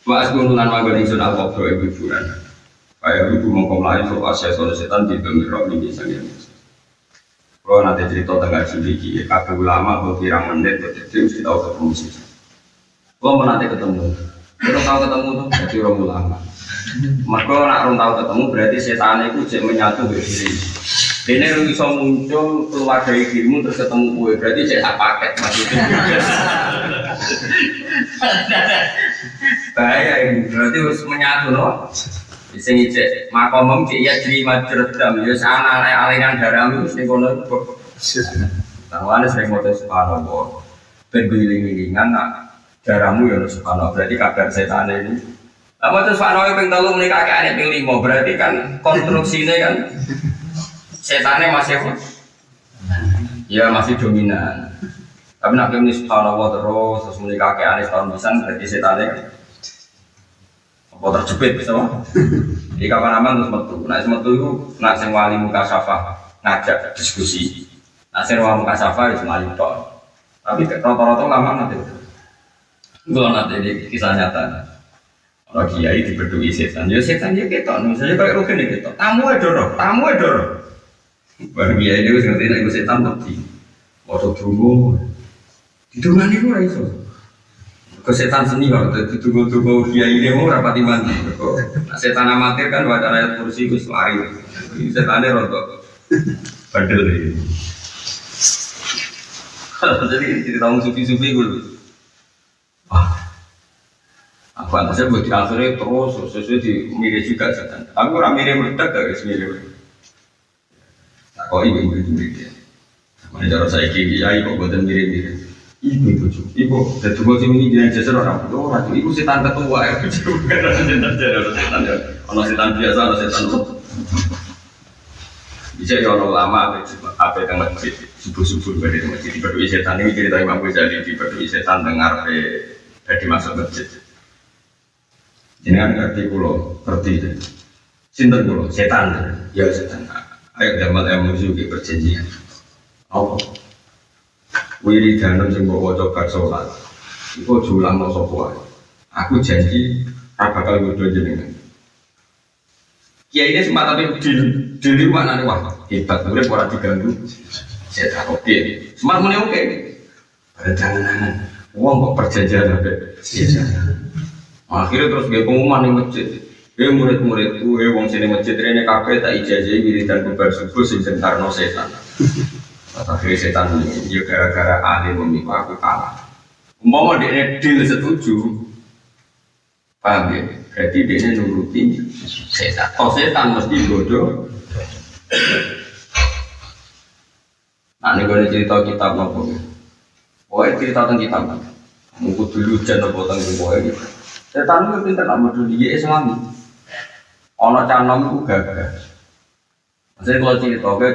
Mas kununan manggon ingsun al-qabro ibu kuburan. Kayak ibu mongko mlayu sok asya setan di bengiro ning sangen. Kalau nanti cerita tentang sedikit, kabeh ulama berpirang menit jadi mesti tahu ketemu sih. Kalau nanti ketemu, kalau tahu ketemu tuh jadi orang ulama. Maka nak orang tahu ketemu berarti setan itu cek menyatu dengan diri. Ini lu bisa muncul keluar dari dirimu terus ketemu gue, berarti cek tak paket maksudnya. Bahaya ini, berarti harus menyatu loh. Bisa ngecek makomem dia jadi majerdam, ya sana aliran darahmu sing kono kok. Tawane sing moto subhanallah. Ben giling-gilingan nak darahmu ya subhanallah. Berarti kabar setan ini. Apa terus subhanallah ping 3 muni kakeane ping 5, berarti kan konstruksinya kan setannya masih apa? Ya masih dominan. Tapi nak ping subhanallah terus muni kakeane setahun pisan berarti setannya apa terjepit bisa apa? Jadi kapan aman terus metu. Nah metu itu nak sing wali muka syafa ngajak diskusi. Nah sing wali muka syafa itu wali tok. Tapi rata-rata lama nanti. Gua nanti di kisah nyata. Orang kiai diberdui setan. Ya setan dia ketok. Misalnya kayak Rukin dia ketok. Tamu edor. Baru kiai dia ngerti nek setan mati. Waktu tunggu. Didungani ku ora iso. Kesetan seni kalau ditunggu-tunggu kiai ini mau rapati mandi. Nah, setan amatir kan baca ayat kursi itu lari. Setannya rontok bandel ini. Jadi cerita orang sufi-sufi gue. Wah, aku antasnya buat diakhirnya terus sesuai di mirip juga setan. Tapi orang mirip meledak guys mirip. Tak kau ibu ya. Mana cara saya kiai kok buatan mirip. Ibu, dan juga ini dia jasa orang itu, ibu setan ketua ya, orang setan biasa, orang setan bisa ya orang lama, apa yang masjid, subuh dari masjid, diberdui setan ini cerita Imam Ghazali, diberdui setan dengar dari masuk masjid. Jangan ngerti kulo, ngerti sinten kulo, setan, ya setan. Ayo dapat emosi perjanjian, apa? Wiridan sing mbok waca bar salat. Iku julang no sapa wae. Aku janji ora bakal nggodho jenengan. Kiai ini sempat tapi diri maknane wah hebat urip ora diganggu. Setan oke. Semar muni oke. Jangan-jangan wong kok perjanjian ape. Akhirnya terus ge pengumuman ning masjid. Murid-muridku, wong sini masjid rene kabeh tak ijazahi wiridan bubar subuh sing jentarno setan. Akhirnya setan ini gara-gara ahli memikir aku kalah. Umpama dia deal setuju, paham ya? Berarti dia nuruti setan. Oh setan mesti bodoh. Nah ini gue cerita kitab nopo. Pokoknya cerita tentang kitab. Mungkin dulu jangan nopo tentang pokoknya gitu. Setan itu pintar nama dulu dia Islami. Ono canom itu gagal. Maksudnya kalau cerita gue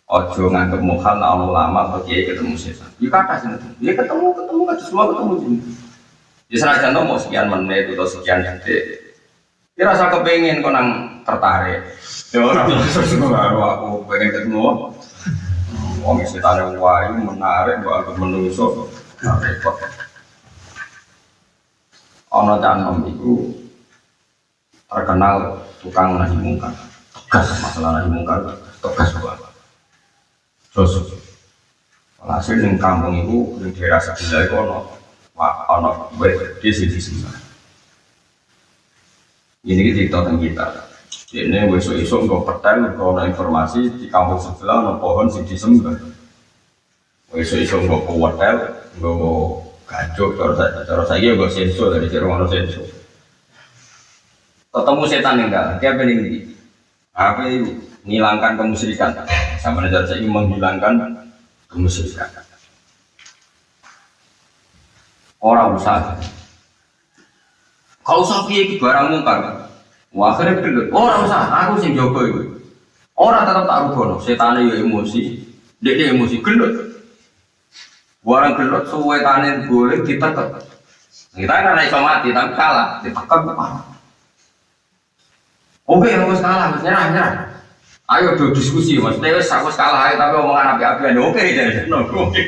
ojo nganggep mukhal nak ono lama atau kiai ketemu setan. Ya kata sih itu. Ya ketemu kan semua ketemu sini. Ya senajan to mau sekian menit atau sekian detik. Ya rasa kepengin kok nang tertarik. Ya ora karo aku pengen ketemu. Wong setan wayu menarik mbok anggap menungso. Repot. Ono canom iku terkenal tukang nahi mungkar. Tegas masalah nahi mungkar, tegas banget. Terus, hasil yang kampung itu di daerah sebelah itu ono di sini. Ini cerita tentang kita. Ini besok-besok nggak pertanyaan kalau informasi di kampung sebelah ono pohon sing disembah. Besok-besok nggak ke hotel, nggak gajuk. Cara saya nggak sensor dari cerong ono sensor. Ketemu setan enggak? Dia ini apa itu? Menghilangkan kemusyrikan. Sama dengan saya ini menghilangkan kemusyrikan. Orang usaha. Kau usah piye iki barang mungkar. Wah, akhirnya gelut. Ora usah, aku sing jaga iku. Ora tetep tak rugono, setane yo emosi. Dekne emosi gelut. Barang gelut suwe tane boleh ditetek. Kita kan iso mati tapi kalah, ditekan parah. Oke, wis kalah, wis nyerah. Ayo do diskusi, Mas. Wis aku kalah ae tapi omongan api-apian. Oke, jadi oke.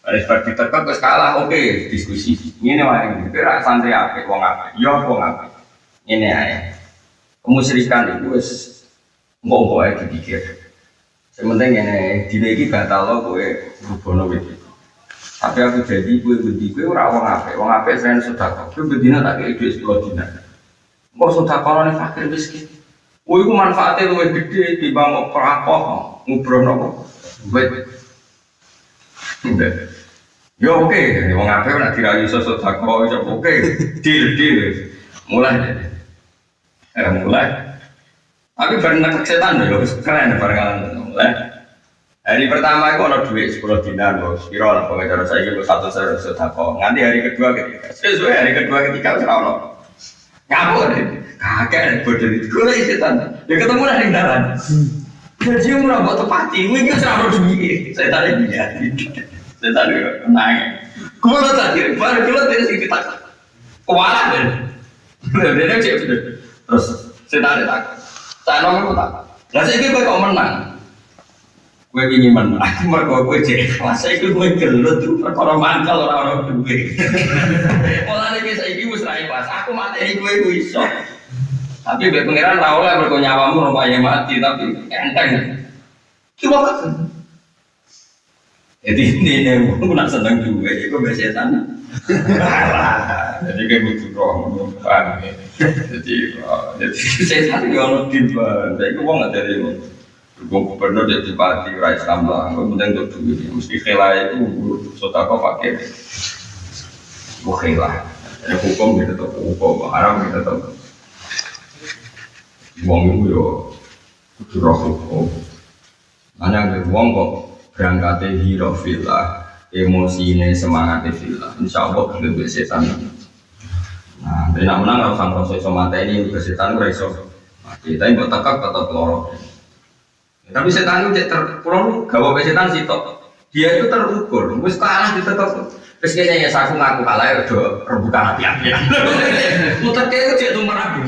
Wis bar ditekan wis kalah, oke, diskusi. Ngene wae, kira santri apik wong apik. Ya wong apik. Ngene ae. Kemusyrikan itu wis ngomong ae dipikir. Sementing ngene, dine iki batal kowe rubono wit. Tapi aku jadi kowe bendi kowe ora wong apik sen sedekah. Kowe bendina tak kei dhuwit 10 dinar. Kok sedekahane fakir miskin. Kowe iku manfaate luwih gedhe timbang perampok ngubrono wit. Yo oke, wong apik nek dirayu iso sedekah iso oke. Deal. Mulai. Tapi bareng nek setan yo keren barengan mulai. Hari pertama itu ada duit 10 dinar, kira lah pengacara saya itu 1 sedekah. Nanti hari kedua ketiga, sesuai hari kedua ketiga serau ngapur deh, kakek bodoh itu gue setan. Ya ketemu lah di dalam. Gaji murah buat tepati, gue nggak serau duit. Setan ini dia, setan itu nanya. Gue tadi baru gue dari sini tak kewalahan deh. Dia cek terus setan itu tak, tak nongol tak. Lah saya kira kau menang. Gue ingin menang, mereka gue cek, masa itu gue gelut tuh, perkara mangkal orang-orang duit. Mulanya saya ini musrai pas, aku mati gue iso. Tapi gue pengiran tau lah, mereka nyawamu rupanya mati, tapi enteng. Coba kan? Jadi ini gue nak seneng juga, gue biasa sana. Jadi kayak butuh roh, paham ya? Jadi saya sana gue orang tiba, jadi gue nggak dari lo. Gue gubernur jadi parti rakyat Islam lah, gue penting untuk duit. Mesti khilaf itu sotako pakai. Gue khilaf, ada hukum kita tahu hukum, haram kita tahu. Wong itu yo, curah hukum. Hanya wong kok berangkatnya hirofilah, emosinya semangatnya filah. Insya Allah lebih setan. Nah, dari nak menang harus sampai proses mata ini juga setan bereso. Kita yang bertekak tetap lorong. Tapi setan itu terpulang, gak apa setan sih toh. Dia itu terukur, mesti kalah di tetap. Terus kayaknya ya aku ngaku kalah ya udah rebutan hati-hati. Muter kayak itu cek tuh merabu.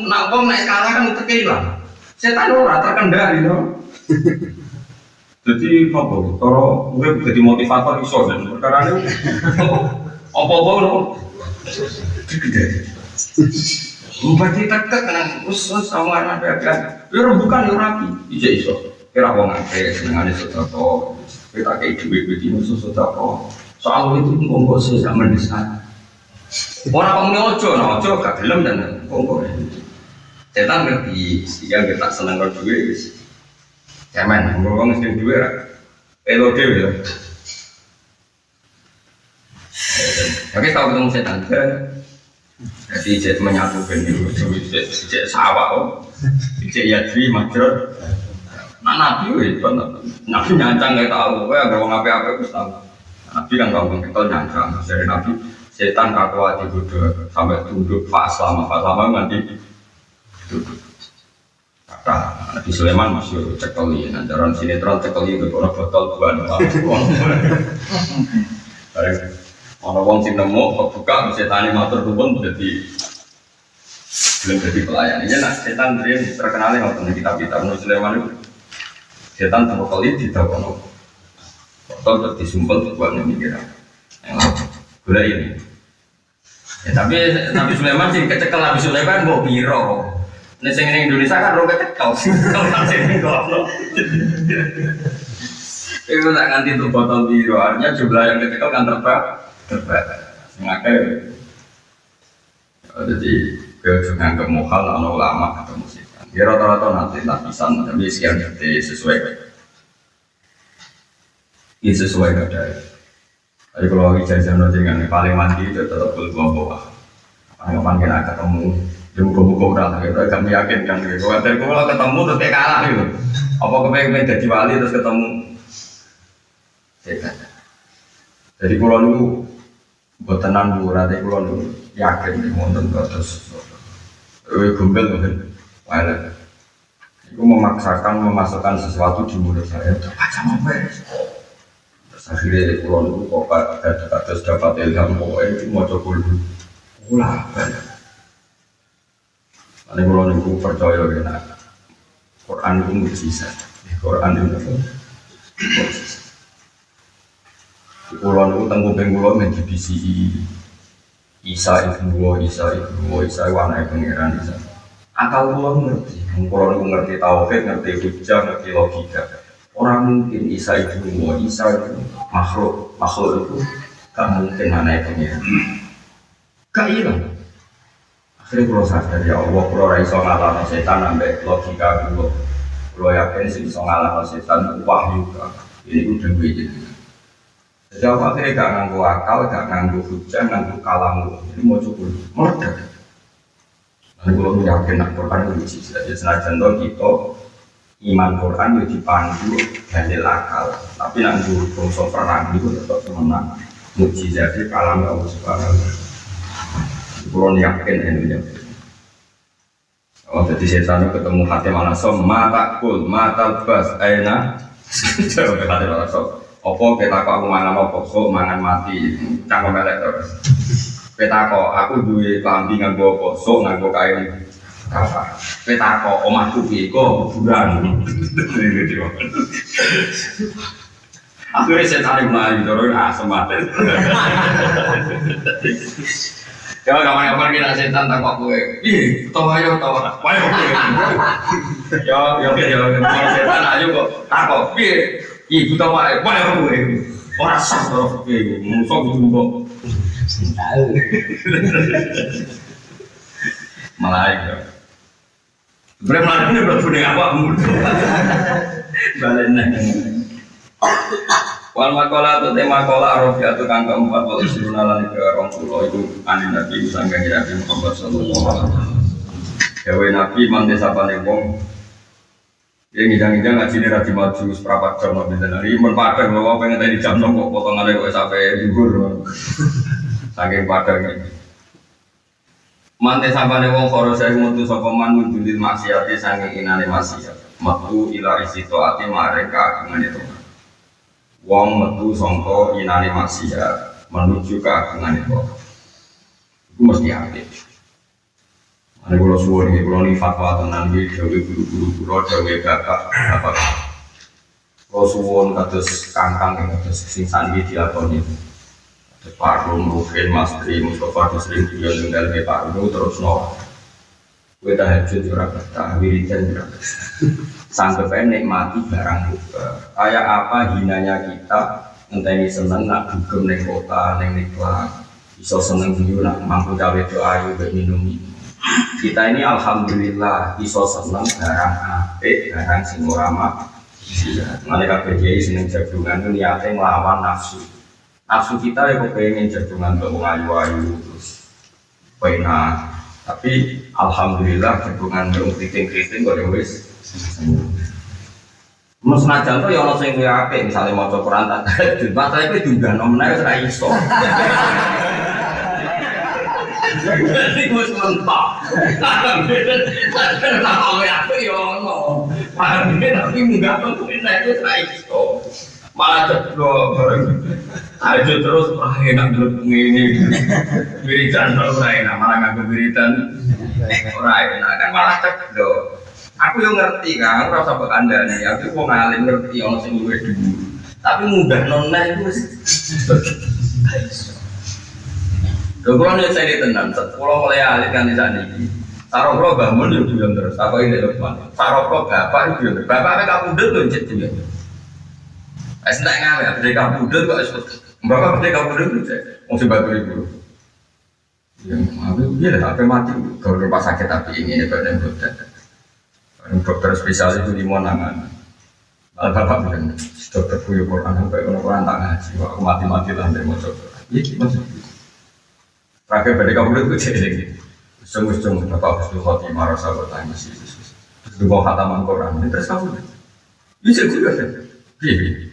Nak bom naik kalah kan muter kayak hilang. Setan itu terkendali loh. Jadi apa? Kalau gue jadi motivator iso dan perkara ini apa-apa loh. Berarti tekek kan terus sama anak dagang. Ya bukan ya rapi. Iso. Kira wong akeh senengane sedekah. Kita kayak duit iki musuh sedekah. Soal itu ngomong sih gak mendesak. Orang kamu ojo gak gelem dan ngomong. Setan ngerti, sehingga kita seneng karo duit wis. Cemen, ngomong mesti duit ra. Elo dhewe ya. Oke, tahu ketemu setan. Jadi jet menyatukan itu, jet sawah, jet yadri major. Nah nabi itu, nabi nyancang nggak tahu, agak orang apa itu tahu. Nabi kan tahu kita nyancang, dari nabi setan kakuati bodoh sampai tunduk faslama nanti tunduk. Kata Nabi Sulaiman masih cekali, nancaran sinetron cekali itu orang botol buan. Orang wong sing nemu kebuka setane matur nuwun dadi belum jadi pelayan. Ini nak setan terkenal ngoten kitab-kitab Nabi Sulaiman itu. Setan temu kali ditakono. Botol terus disumpel buat mikir. Gula ini. Ya, tapi Nabi Sulaiman sih kecekel Nabi Sulaiman mbok piro. Nek sing ning Indonesia kan ro kecekel. Kalau sing ngono. Itu nak nganti tuh botol piro, artinya jumlah yang kecekel kan terbatas. Ngake. Jadi kejugan kemuhal ana ulama atau musikan. Ya rata-rata nanti lapisan tapi sekian sesuai. Ini sesuai kadar. Tapi kalau ijazah dengan paling mandi itu tetap belum bawa. Kapan kita ketemu, dia buka-buka udah, kita agak meyakinkan gitu. Kalau ketemu terus kayak kalah gitu. Apa kepengen jadi wali terus ketemu? Jadi kalau dulu Botenan berarti kalau yakin wonten terus gombel mungkin pilot itu memasukkan sesuatu di mulut saya terbaca mempes terus akhirnya kalau itu kok kata dapat ilham pokoknya itu mau coba dulu ulah banyak karena kalau itu percaya ya Quran itu mujizat Quran itu mujizat Kulon itu tengku penggulon menjadi bisi Isa ibu Isa warna pengiran Isa. Akal kulon ngerti, kulon itu ngerti tauhid, ngerti hujah, ngerti logika. Orang mungkin Isa itu makhluk itu gak mungkin anak pengiran. Gak hilang. Akhirnya kulon sadar ya Allah, kulon raiso ngalah setan sampai logika kulon. Kulon yakin sih bisa ngalah setan wahyu. Ini udah gue. Jadi aku akhirnya gak nganggu akal, gak nganggu hujah, nganggu kalamu. Ini mau cukup meledak. Nanti kalau yakin nak Quran itu mujizat. Jadi senajan kita iman Quran itu dipandu dalil akal. Tapi nanti bangsa perang itu tetap menang. Mujizat itu kalam Allah Subhanahu wa Ta'ala. Kalau yakin ini. Oh, jadi setan itu ketemu hati mana som, mata kul, mata bas, aina. Jauh ke hati mana som. Apa kita kok aku mangan apa kok mangan mati cangkem elek terus. Kita kok aku duwe klambi nganggo apa sok nganggo kain apa. Kita kok omahku piye kok kuburan. Akhirnya setan mulai terus semangat. Ya kapan-kapan kita setan tak kok kowe. Ih, ayo tawa. Ayo kowe. Ya setan ayo kok takok piye. Ibu tahu apa yang gue orang sah terus musuh gitu kok malah ya berapa lama ini belum punya apa baliknya wal makola atau tema kola arofi atau angka 4 walau sirunalan ke orang pulau itu anin nabi usangga Nabi Muhammad sallallahu alaihi wasallam Yawe nabi mantis apa nih bong ya ngidang-ngidang ngaji ini rajin maju seperempat jam lebih dari berpadang loh pengen tadi jam kok potongannya kok sampai gugur saking padangnya mantai sampai wong koro saya mutu sokoman munjulil maksiati saking inane maksiat metu ila isi toati mereka dengan itu wong metu songko inane maksiat menuju ke agungan itu mesti hati. Ada kalau suwon ini, kalau ini fatwa tenan di jawi guru-guru, jawi bapak, apa? Kalau suwon kados kangkang, kados sing sandi dilakoni. Kados Parum, Rukin, Mas Tri, Mustafa, sering juga tinggal di Parum terus nol. Kue tahajud juga betah, wiridan juga betah. Sanggupnya nikmati barang juga. Kayak apa hinanya kita ngenteni seneng nak dugem neng kota, neng niklah. Bisa seneng dulu nak mampu cawe doa ayu minum. Kita ini alhamdulillah iso seneng barang apik, barang sing ora mak. Mereka berjaya seneng jagungan itu niatnya melawan nafsu. Nafsu kita ya kepengen jagungan untuk ayu-ayu terus pena. Tapi alhamdulillah jagungan untuk kriting-kriting kok wis. Mas senajan tuh ya ono sing apik, misale maca Quran tak tahajud, matane kuwi diunggah nomene ora iso. Jadi gue sementok. Karena kalau aku ya ono, tapi nggak tentuin itu itu malah cedok bareng. Aja terus enak dulu ini wiridan terus enak malah nggak wiridan orang enak kan malah cedok. Aku yang ngerti kan, aku rasa berkandang nih. Aku mau ngalim ngerti ono sing luwih dulu. Tapi mudah nona itu kalau nih saya ditenang, kalau mulai alih kan di sana ini, sarok lo bangun itu yang terus, apa ini depan, sarok lo bapak itu yang terus, bapak mereka kabudut loh cek juga. Senang nggak? Mereka kabudut kok esok, bapak mereka kabudut loh cek, masih batu ibu. Yang mau dia dah sampai mati, kalau rumah sakit tapi ini badan dokter, dokter spesialis itu di Monangan. Bapak bilang, dokter punya Quran sampai orang tak ngaji, aku mati lah dari mau coba. Iya gimana? Terakhir pada kabur itu jadi gitu. Sungguh-sungguh bapak Abdul Khotimah rasa bertanya sih. Itu mau khataman Quran, terus kabur. Bisa juga kan? Iya.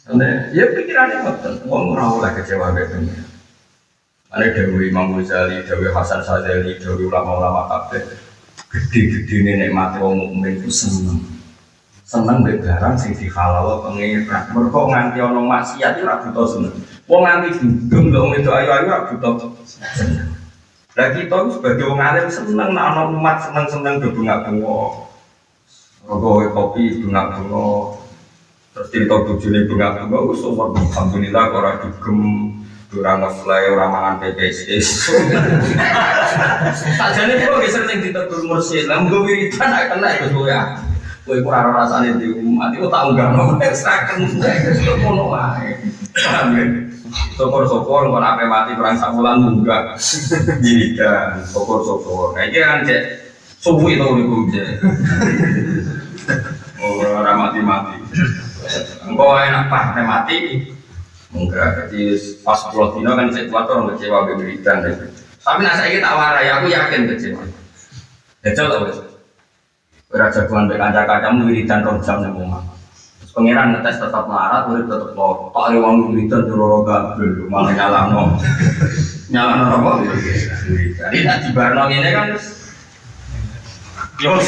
Karena ya pikirannya betul. Uang orang lah kecewa gitu. Ada Dewi Imam Ghazali, Dewi Hasan Sadzali, Dewi ulama-ulama kabeh. Gede-gede nenek mati wong mukmin ku seneng mbek barang sing dihalal pengiran. Mergo nganti ana maksiat ora buta seneng. Wong nganti dugem kok wong itu ayu-ayu ora buta seneng. Lah kita sebagai wong alim seneng nek ana umat seneng-seneng do bengak-bengok. Rogo kopi bengak-bengok. Terus cerita bojone bengak-bengok wis alhamdulillah kok ora dugem. Orang ngefly, orang mangan PPS. Sajane kok wis sering ditegur mursyid. Lah nggo wiridan nek kena iku kowe ya. Kowe ora rasane di umat iku tak unggahno ekstraken wis ngono wae. Sopor-sopor kok ape mati perang samulan munggah. Wiridan, sopor-sopor. Nah iki kan cek subuh itu niku cek. Ora mati-mati. Engko enak pak mati. Enggak, jadi pas 10 dino kan saya kuat orang kecewa berikan. Tapi nak saya tak warai, aku yakin kecewa. Jajal tau guys. Berajaguan berkaca-kaca wiridan 2 jam ning omah. Terus pangeran ngetes tetap melarat, urip tetep loro. Tak rewang wiridan jero gabel, malah nyalano. Nyalano apa? Wiridan. Ini tak dibarno ngene kan terus. Yo.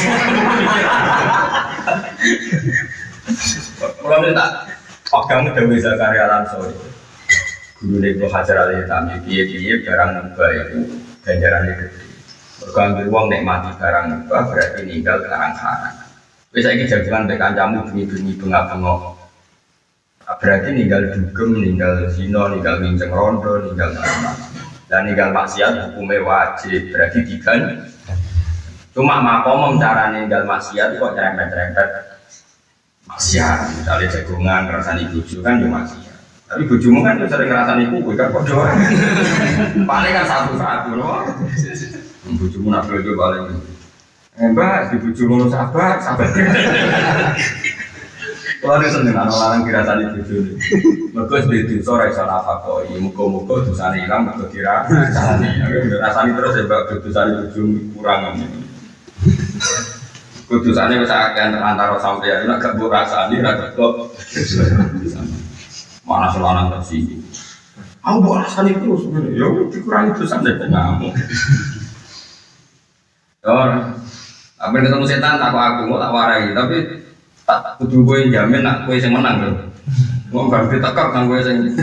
Kalau minta pegang Dewi Zakaria Lansori guru Ibnu Hajar al-Haytami piye-piye barang mubah itu ganjarannya gede. Bergambil uang nikmati barang mubah berarti ninggal karang-karang. Bisa ini jagungan be kancamu bunyi-bunyi bengak-bengok. Berarti ninggal dugem, ninggal zina, ninggal minceng rondo, ninggal mana. Dan ninggal maksiat hukumnya wajib berarti digan. Cuma makom cara ninggal maksiat kok nyerempet-nyerempet maksiat, misalnya jagungan, ngerasani bojo kan ya maksiat. Tapi bojomu kan sering ngerasani kuku kan kok doang. Paling kan satu-satu loh. Bojomu nak bojo paling. Mbak, di bojomu sabar. Kalau ada seneng anak-anak dirasani bojo ini. Mereka sudah dosa rasa nafakoi. Muka-muka dosanya hilang, mereka kira rasani terus ya mbak, dosanya bojo kurang. Kudusannya bisa antara sampai hari agak berasa ini agak kok mana selanang tersini. Aku buat rasanya terus sebenarnya. Ya dikurangi dosa deh pengamu. Apa ketemu setan tak aku mau tak warai tapi tak kudu gue jamin nak gue yang menang loh. Mau ganti tekak kan gue yang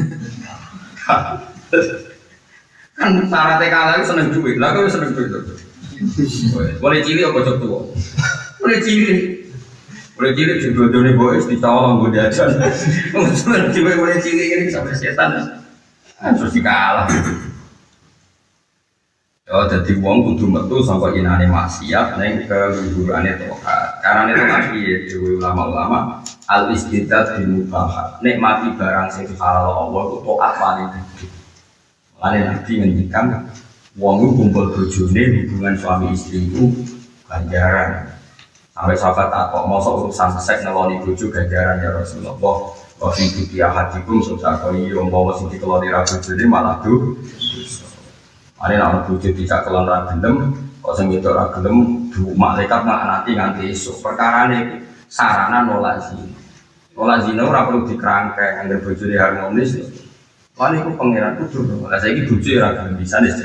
kan syaratnya kalah seneng duit. Lah gue seneng duit. Boleh cilik apa cok tua? Boleh cilik juga doni boys di tawang gue diajar. Cuma boleh cilik ini sampai setan, terus dikalah. Ya, jadi uang kudu metu sampai inane maksiat neng ke liburannya tohat. Karena itu lagi ya, ulama-ulama al istidad dimubahat. Nikmati barang sing halal Allah itu tohat paling gede. Lain nanti menyikan uang kumpul bojone hubungan suami istri itu ganjaran. Sampai sahabat tak kok mosok urusan seks neloni bojo ganjaran ya Rasulullah. Wa fi dunya hadikum sosakoi umpama sing dikeloni ra bojone malah do. Ane nek bojo dijak kelon ra gelem, kok sing wedok ra gelem malaikat nanti nganti esuk. Perkarane sarana nolak zina. Nolak zina ora perlu dikrangkeng angger bojone harmonis. Lan iku pangeran kudu. Lah saiki bojo ra gelem bisa wis.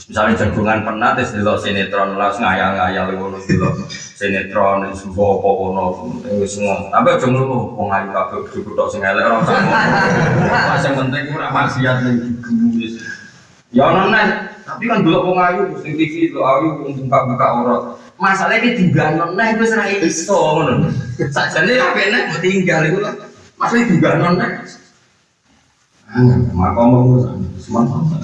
Misalnya jagungan pernah tes delok sinetron langsung ngayal-ngayal ngono delok sinetron wis apa kono wis ngono. Tapi aja ngono wong ayu kabeh cukup tok sing elek ora usah ngono. Sing penting ora maksiat ning gemus. Ya ono neh, tapi kan delok wong ayu sing TV delok ayu wong buka-buka aurat. Masalahnya digano neh wis ra iso ngono. Sakjane apene kok tinggal iku lho. Masalah digano neh. Makom semangat.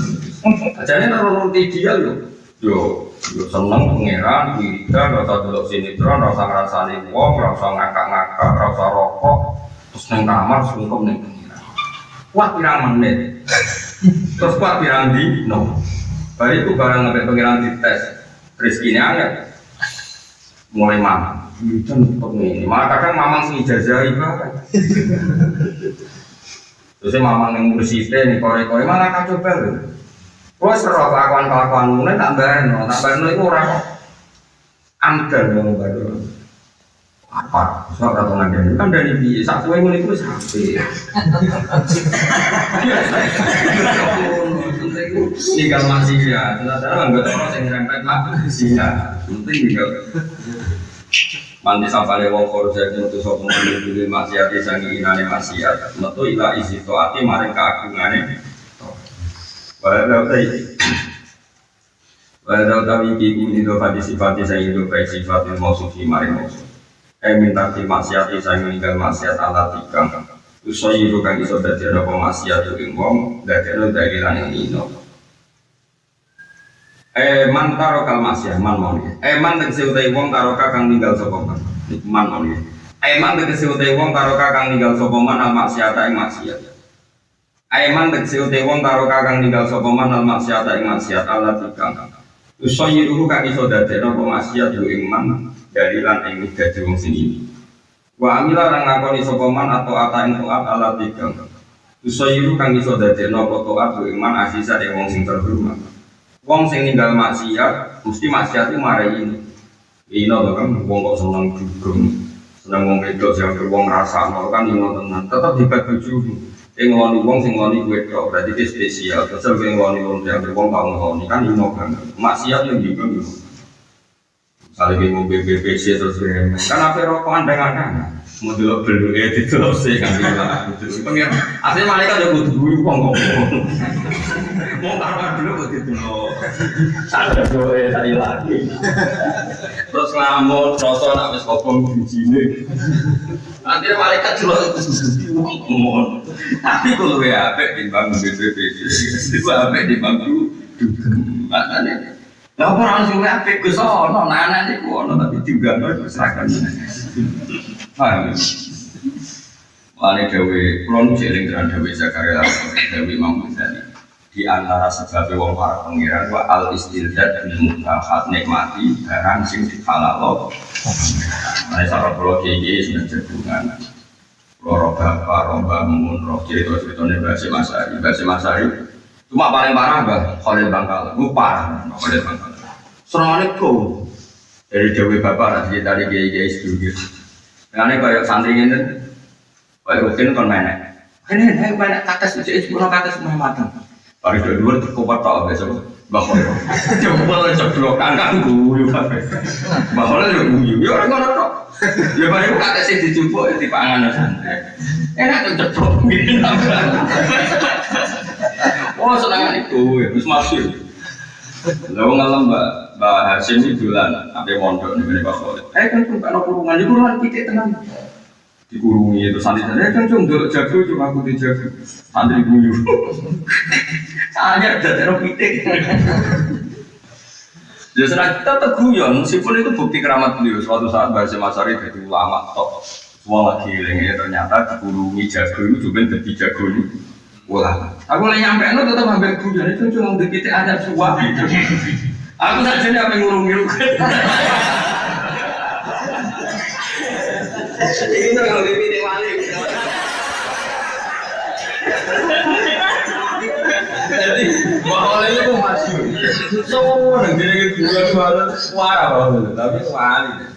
Ajane nang ideal yo seneng pangeran wiridan ora usah delok sinetron ora usah ngrasani wong ora usah ngakak-ngakak ora usah rokok terus nang kamar sungkem ning pangeran kuat pirang menit terus kuat pirang dino bari itu barang ngepek pangeran dites rezekine angel mulai mamang wiridan ini malah kadang mamang sing ijazahi banget terus mamang yang bersih nih kore-kore malah kacau banget. Gue seru kelakuan-kelakuan mulai tak barno itu orang amdan yang baru apa? Soal ratongan dia kan dari di satu yang itu sampai. Tinggal masih ya, sebenarnya nggak tahu yang rempet lah sih ya. Penting tinggal. Manti sampai wong korja itu sopong dulu maksiat sangi inane maksiat. Metu ila isi toati maring keagungane. Walau tapi kini itu sifat saya itu baik sifat yang mausufi maring mausuf. Minta di maksiat saya meninggal maksiat ala tikang. Usai itu kan iso dadi ana maksiat yo ing wong dadi ana dalilan ing ino. Man karo kal maksiat man moni. Man tegese utai wong karo kang ninggal sapa man. Iku man moni. Man tegese utai wong karo kang ninggal sapa man al maksiat ing maksiat. Man tegese utai wong karo kang ninggal sapa man al maksiat ing maksiat ala tikang. Usai itu kan iso dadi ana maksiat yo ing man dalilan ing dadi wong sing ini. Wa amila orang ngakoni sokoman atau ata ing toat ala tigang. Usayiru kang iso dadekno apa toat ku iman asisa de wong sing terhormat. Wong sing ninggal maksiat mesti maksiat itu marai ini. Ino to kan wong kok seneng dugem, seneng wong wedok sing wong rasakno kan ino tenan. Tetep dibat bojomu. Ngeloni wong sing ngeloni wedok berarti itu spesial. Terus ngeloni wong sing wong tau ngeloni kan ino banget. Maksiat yang juga ino. Saling ngomong BBC terus kan apa rokokan dengan mau dulu belu itu sih kan bilang pengen asli malaikat juga dulu ngomong mau taruh dulu begitu loh ada doa tadi lagi terus ngomong terus nak wis ngomong di sini nanti malaikat juga ngomong tapi kalau ya apa di bangun BBC itu apa di bangun makanya lah orang sing apik Gus ono anak niku ono tapi juga ono seragam. Paham. Wali dewe kulon jeling tenan dewe Zakaria dewe Imam Ghazali. Di antara sebab wong para pangeran wa al istilzad bil mutahat nikmati barang sing dihalal. Nah sareng kula iki sing jebungan. Loro bapak romba mun roh cerita-ceritane Mbah Masari. Cuma paling parah Mbah Khalil Bangkalan, parah Khalil Bangkalan. Serangannya go dari Dewi Bapak dari kiai sedulur. Karena kayak santri ini, kayak rutin kon menek. Ini banyak kata suci, sepuluh kata semua matang. Paling dari luar terkuat tak besok. Bahwa coba ceplok angkat guyu kafe. Bahwa lu guyu, ya orang ngono tok. Ya paling kata sih dicumpuk di panganan santri. Enak tuh ceplok gini. Oh senangan itu, terus masuk. Lalu ngalam Mbak Hasim itu dolan, apa mondok nih Pak Khalid. Kan tuh kalau kurungan itu kan titik tenang. Dikurungi itu santri kan cuma jago cuma aku dijago. Santri guyu. Soalnya ada terus titik. Ya senang kita terguyon, meskipun itu bukti keramat beliau. Suatu saat Mbak Hasim Asari jadi ulama top. Semua lagi lagi ternyata dikurungi jago itu juga jadi jago ini. Wah, aku lagi nyampe no tetap hampir guyon itu cuma untuk kita ada suap gitu. Aku saja nih apa ngurung-ngurung. Ini tuh kalau dipilih wali. Jadi bahwa itu masuk. Semua negeri guyon suara banget, tapi wali.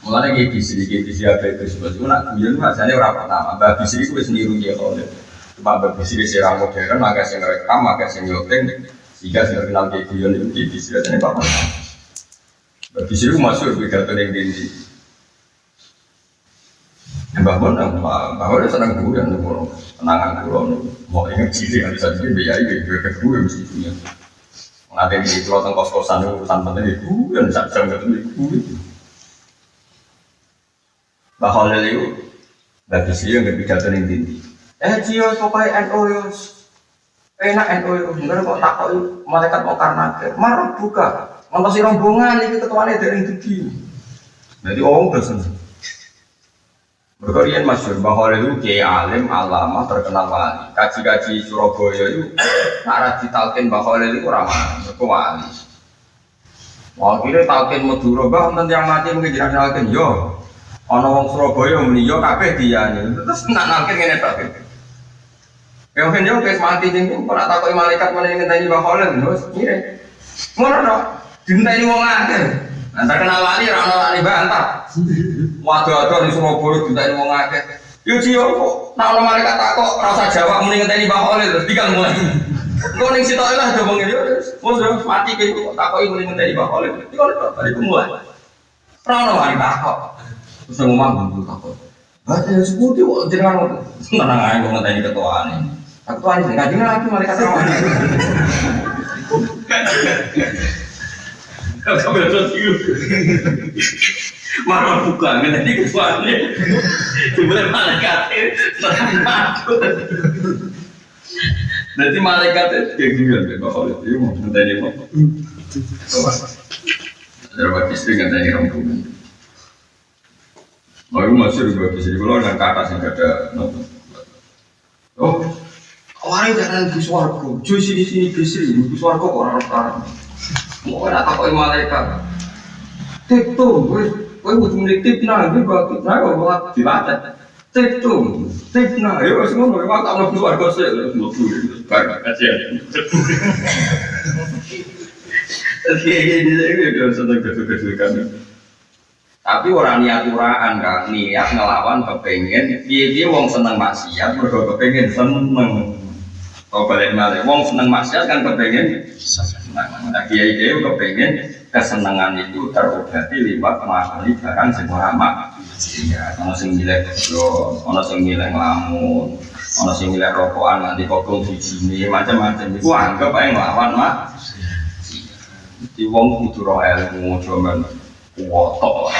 Mulanya kayak bisri apa itu sebetulnya nak guyon rasanya orang pertama. Bah bisri itu sendiri dia kalau cuma bah bisri secara modern, maka yang rekam, maka yang nyoteng, sehingga saya kenal kayak guyon itu kayak bisri rasanya apa? Bah bisri itu masuk pidato yang tinggi. Bahwa dia senang guyon, tenangan guyon, mau ingat ciri yang bisa jadi biaya itu guyon mesti guyon. Nanti di keluar kos-kosan itu urusan penting itu guyon, jam ketemu guyon. Bahwa lelu, bagi saya yang berbicara yang tinggi. Cio, pokoknya NO yos, enak NO yos. Enggak kok tak tahu malaikat mau karena marah buka, ngasih rombongan ini ketuanya dari yang tinggi. Jadi orang bersen. Berkorian masyhur bahwa lelu kiai alim, alama terkenal wali. Kaji-kaji Surabaya itu arah ditalkin bahwa lelu ramah, berkuali. Wah kira talkin Madura bah, nanti yang mati mungkin jangan talkin yo. Ana wong Surabaya muni yo kabeh diane. Terus nak nangkir ngene tok. Ya ben yo wis mati ning kok nak takoki malaikat meneh ngenteni Mbah Khalil terus ngire. Ngono tok. Dinteni wong akeh. Nah terkenal wali ora ana wali bantah. Waduh-waduh di Surabaya dinteni wong akeh. Yo ciyo kok nak ana malaikat takok ora usah jawab muni ngenteni Mbah Khalil terus dikal mulai. Kau ning sitok lah ada wong ngene wis mati ke iku takoki muni ngenteni Pak Khalid. Iki kok tadi mulai. Ora ono mari takok. Terus ngomong dulu takok. Baca yang seputi kok jenengan tenang ae kok ngenteni ketuane. Ketuane sing kadine lagi mari katawan. Kalau sampai terus itu, malah buka ngenteni ketuane. Sebenarnya malaikatnya takut. Nanti malaikat itu kayak gini Pak Khalid itu mau ngenteni mau. Ada bagi istri ngenteni rombongan. Mau masuk bagi istri kalau nang kata sing ada nonton. Oh, orang jangan di suaraku. Cuy sini istri di suaraku orang-orang. Mau ada apa malaikat? Tip tuh, gue butuh tip nah, gue bagi nah gue buat dibaca. Tip tuh, tip nah, ya semua gue tak mau keluar kau sih, mau tuh, kasihan. Kayak gini udah seneng gedung kan. Tapi orang niat-uraan kan, niat ngelawan kepengen, dia wong seneng maksiat, mergo kepengen seneng. Kau balik malah, wong seneng maksiat kan kepengen seneng. Nah dia kepengen kesenangan itu terobati lewat mengalami barang semua ramah. Iya, ono sing milih bro, ono sing milih ngelamun, ono sing milih rokokan nanti kokong di sini, macam-macam. Iku anggap aja ngelawan mak. Di wong kudu roh ilmu, cuman kuotok lah.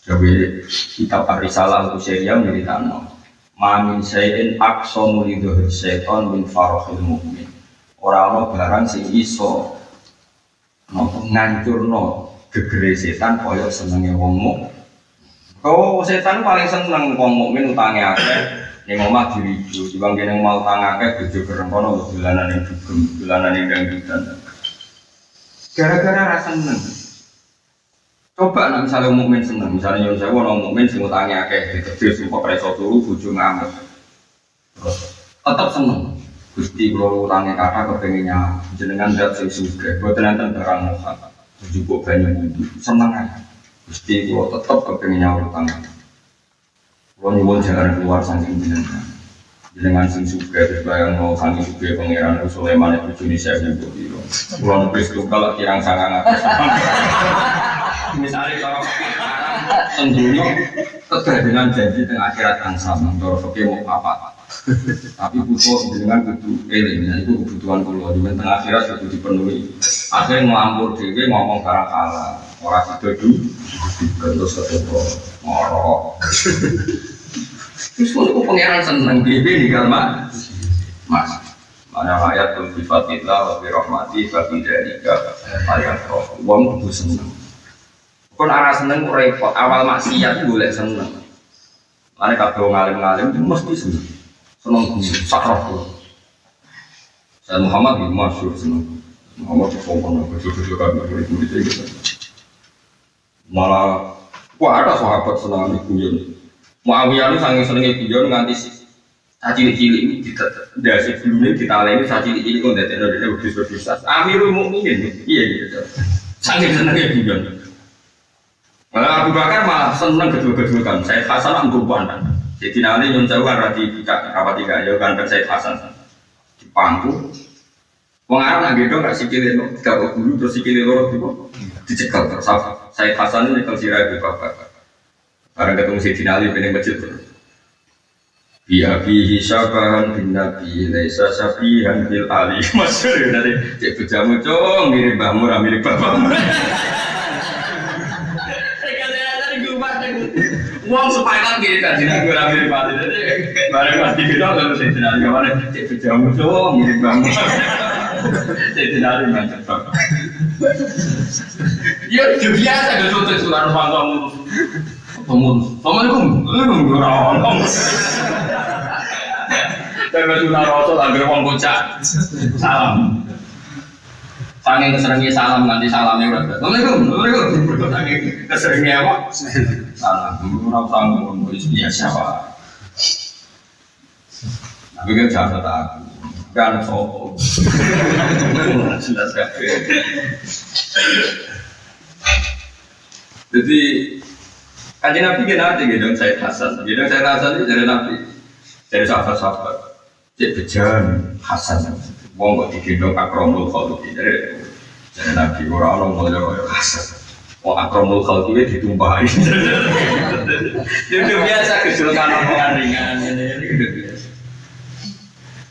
Jadi kitab Ar-Risalah Al-Qusairiyah menceritakan, "Mamin sayin aqsamu lidhuhri syaitan min farahil mu'min." Orang barang sing iso ngancurno gegere setan kaya senenge wong mukmin. Kau setan paling seneng wong mukmin utange akeh, ning omah dirijo, dibang kene mau utang akeh bojo kerempono dolanan ning dugem, dolanan ning dangdutan. Gara-gara rasa seneng. Coba nek misale mukmin seneng, misale yo sewu ono mukmin sing utange akeh, ditedir sing kok preso turu bojo ngamuk. Tetep seneng. Gusti kula utange kathah kepengin jenengan zat sing sugih, boten enten barang mokal. Njupuk banyu wudu, seneng ae. Gusti kula tetep kepengin nyaur utang. Kula nyuwun jangan keluar saking jenengan. Jenengan sing sugih terus bayang mau saking sugih pangeran Sulaiman itu Indonesia niku piro. Kula nepis tunggal kirang 900. Misale cara tentunya kedadenan janji teng akhirat kang sama, cara fikih mau apa. Tapi butuh dengan kudu eling, itu kebutuhan kula di tengah akhirat kudu dipenuhi. Akhirnya ngelampur dhewe ngomong barang salah, ora sido terus ketemu ngorok. Terus kok pangeran seneng dhewe nih kan Mas. Mana ayat tul sifatillah wa bi rahmati fa bi dzalika ayat wong kudu seneng. Kon arah seneng kok repot, awal maksiat golek seneng. Mane kabeh ngalim-ngalim mesti seneng. Senang sakroh. Saya Muhammad bin Masyur senang. Muhammad bersombong betul-betul kan murid-murid itu. Malah, ada sahabat senang guyon. Muawiyah itu sangat senangnya guyon nganti cilik-cilik ini dasi dulunya ditaleni cilik-cilik kok ndadekno dhewe wedhus-wedhus. Amirul Mukminin iya gitu. Sangat senangnya guyon. Malah Abu Bakar malah senang gedul-gedulkan. Saya Hasan anggupan kan. Jadi nanti nyun jauh kan rati picak apa tiga ya kan Said Hasan di pangku. Wong Arab nggak gitu nggak sikile no tiga guru terus sikile loro tipo dicekal terus Said Hasan ini nyekel sirai ke bapak. Barang ketemu Sayyidina Ali pengen masjid. Biya bihi syabahan bin Nabi laisa syabihan bil Ali. Masyhur dari cek bejamu cung mirip mbahmu ra mirip bapakmu. Uang supaya kan kita jadi gue ambil pati jadi barang pasti kita kalau saya tidak kemarin cek jamu cowok mirip banget saya tidak ada macam apa ya itu biasa gak tuh suara panggung assalamualaikum orang tapi sudah rasul agar orang bocah salam. Saking keseringnya salam nanti salamnya berapa? Assalamualaikum. Saking keseringnya apa? Salam. Orang sanggup biasa pak. Tapi kan jahat aku. Kan sopo. Jelas kafe. Jadi kajian Nabi kan ada gedung Said Hasan. Gedung Said Hasan itu dari Nabi, dari sahabat-sahabat. cek bejan Hasan. Wong kok digendong akromul khalqi. Jadi Nabi ora ono ngoyo Hasan. Wong akromul khalqi ditumpahi. Itu biasa kejulukan omongan ringan ini udah biasa.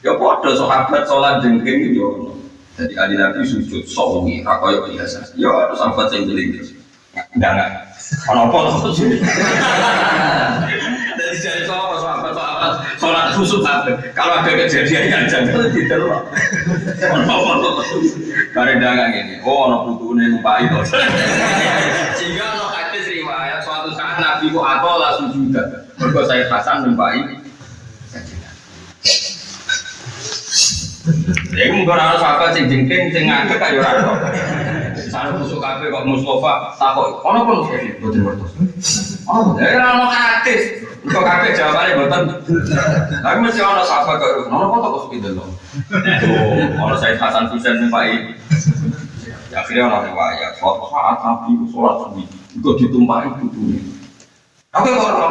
Ya padha sahabat salat jengking yo ono. Jadi kali Nabi sujud sawi ra koyo biasa. Ya ada sahabat sing jeling. Enggak. Ono apa to? Jadi jadi sahabat salat khusus apa? Kalau ada kejadian yang jangan didelok. Ono apa? Bare dagang ini. Oh ono putune numpai to. Sehingga ono hadis riwayat suatu saat Nabi ku atola sujudan. Mergo saya Hasan numpai. Ya mung ora sahabat sing jengking sing ngadeg kaya ora ono. Sana busuk kabeh kok Mustofa takok. Ono apa Mustofa? Boten ngertos. Oh, ya ono hadis. Kok kabeh jawabane boten. Tapi mesti ono sahabat kok ono apa kok sepinten lho. Oh, ono saya Hasan Husain numpai. Ya akhirnya ono riwayat suatu saat Nabi sholat subuh itu ditumpahi putune. Tapi kok ono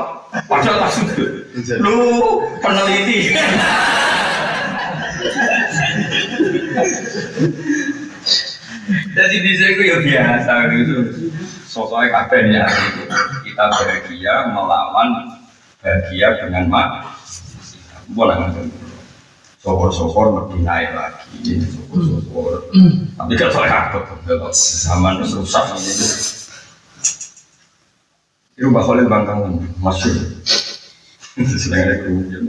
padahal tak sujud. Lu peneliti. Jadi di sini ya biasa gitu. Sosoknya kabeh ya. Kita bahagia melawan bahagia dengan mak. Boleh nggak? Sokor-sokor lebih naik lagi. Sokor-sokor. Tapi kalau saya takut, zaman rusak gitu. Itu bakal bangkangan masuk.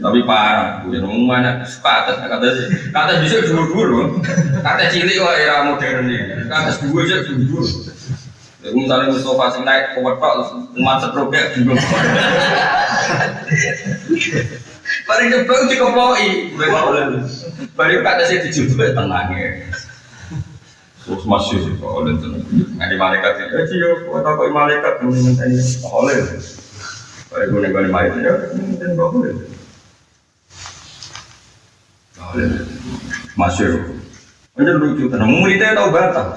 Tapi parah, punya mana kata bisa dulu, kata cilik kok era modern ini, kata dua aja dulu. Misalnya Mustafa sing naik kowetok umat setrobek bingung. Paling jebol dikeploi, baru kata saya dijubel tenangnya. Terus masih sih kok oleh tenang. Ngadi malaikat ya, ciyo, kok tak kok malaikat mendingan tanya oleh. Kalau gue nih main ya, mungkin nggak boleh. Masuk, macam lucu. Karena muridnya tahu batal.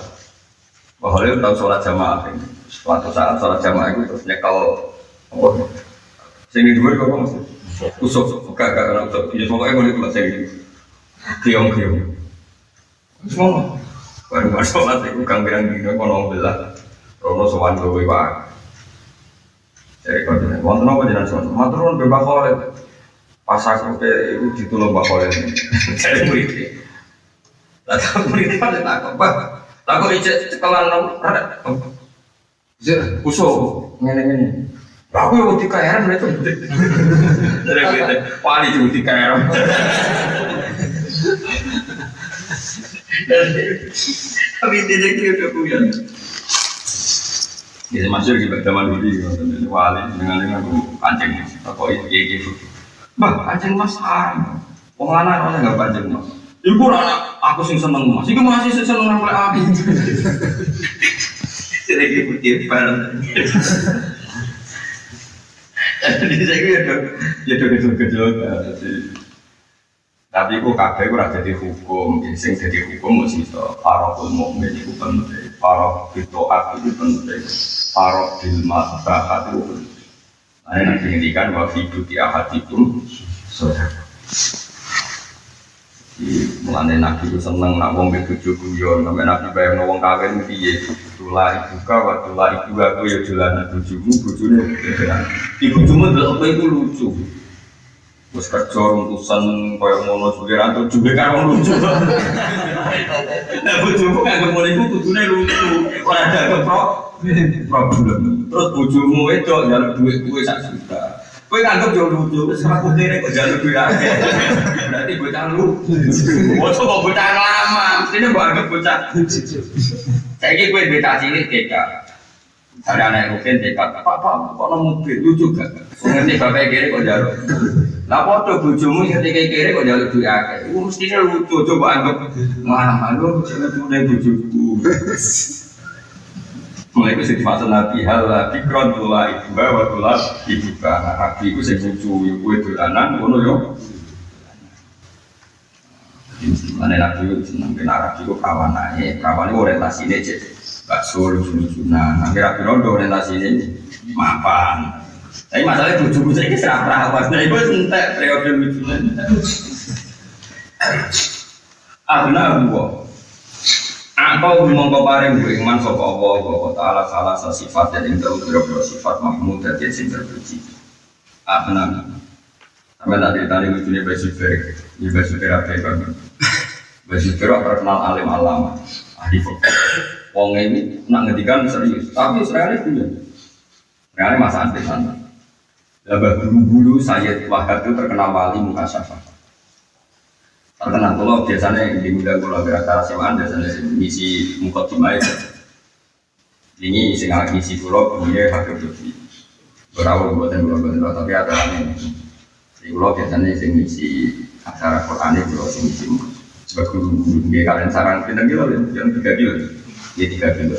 Bahwa tahu sholat jamaah. Suatu saat sholat jamaah itu terus nyekel. Oh, sini dua kok masuk. Usuk, kakak anak usuk. Jadi pokoknya boleh kelas ini. Kiong. Semua. Baru masuk sholat itu kang bilang gini, kono belah. Rono sowan gue pak. Jadi kalau wonten apa jenengan sowan? Maturun be Mbak Khalid. Pas aku ke iku ditulung Mbak Khalid. Jadi murid. Lah tak murid kan tak apa. Lah kok ijek cekelan rada. Ijek usuk ngene-ngene. Lah aku yo dikaeran itu. Dari murid wali juga dikaeran. Tapi tidak itu punya. Ini masuk di zaman dulu, wali dengan kancing mas. Apa itu? Bah, kancing mas haram. Penganar orang nggak kancing mas. Ibu anak aku sing seneng mas. Ibu masih seneng oleh aku. Sedikit putih bareng. Jadi saya kira tapi aku kabeh ora dadi hukum, sing dadi hukum mesti faraqul mukmin iku penting, faraq bitoat itu penting, faraq bil maslahat itu penting. Ana nek ngendikan wa fi duti ahadikum sedekah. Mulane Nabi ku seneng nak wong bojo guyon, sampe Nabi bayangno wong kawin piye. Tula ibuka wa tula ibu aku ya dolan bojomu, bojone. Iku cuma delok apa iku lucu. Wes kerja runtusan koyo ngono suliran tuh juga karo lucu. Nah bojomu kanggo ngono iku kudune lucu. Ora ada problem. Terus bojomu wedok njaluk dhuwit kuwi sak juta. Kowe nganggep yo lucu, wis ora kudene kok njaluk dhuwit akeh. Berarti bocah lucu. Bocah kok bocah lama, mestine mbok anggap bocah. Saiki kowe duwe tak cilik TK. Ada anak rukin TK, Pak, kok ono mobil lucu gak? Ngerti bapak kiri kok njaluk. Lah padha bojomu ketika kere kok njaluk duit akeh. Mestine lucu coba anggap mah lho jenenge bojoku. Mulai itu dimaksud Nabi halal fikron tula ibu wa tula ibu ka. Nabi iku sing lucu yo kowe dolanan ngono yo. Mane Nabi seneng kena Nabi kok kawane orientasine cek bakso lucu-lucunan. Akhir-akhir rondo orientasine mapan. Tapi masalahnya bojoku saiki serah perawan. Nah, iku entek periode lucunan. Abna buah. Atau mongko paring bu iman sapa Allah taala salah sifat dan ing dalam beberapa sifat mahmud dan sing terpuji. Abna. Sampai tadi lucunya baju berik, ini baju berik apa ya? Baju berik terkenal alim alama, ahli fikih. Wong ini nak ngedikan serius, tapi sebenarnya punya. Sebenarnya masa asli sana. Labah bulu-bulu Sayyid Wahab itu terkenal wali mukasyafah. Terkenal kalau biasanya di muda kalau berakar semaan biasanya misi mukadimah itu. Ini ngisi pulau punya Habib Lutfi. Berawal buatan tapi ada lain. Di pulau biasanya ngisi acara Quran itu pulau ngisi sebagai guru dia kalian sarang kita kilo yang 3 kilo, dia 3 kilo.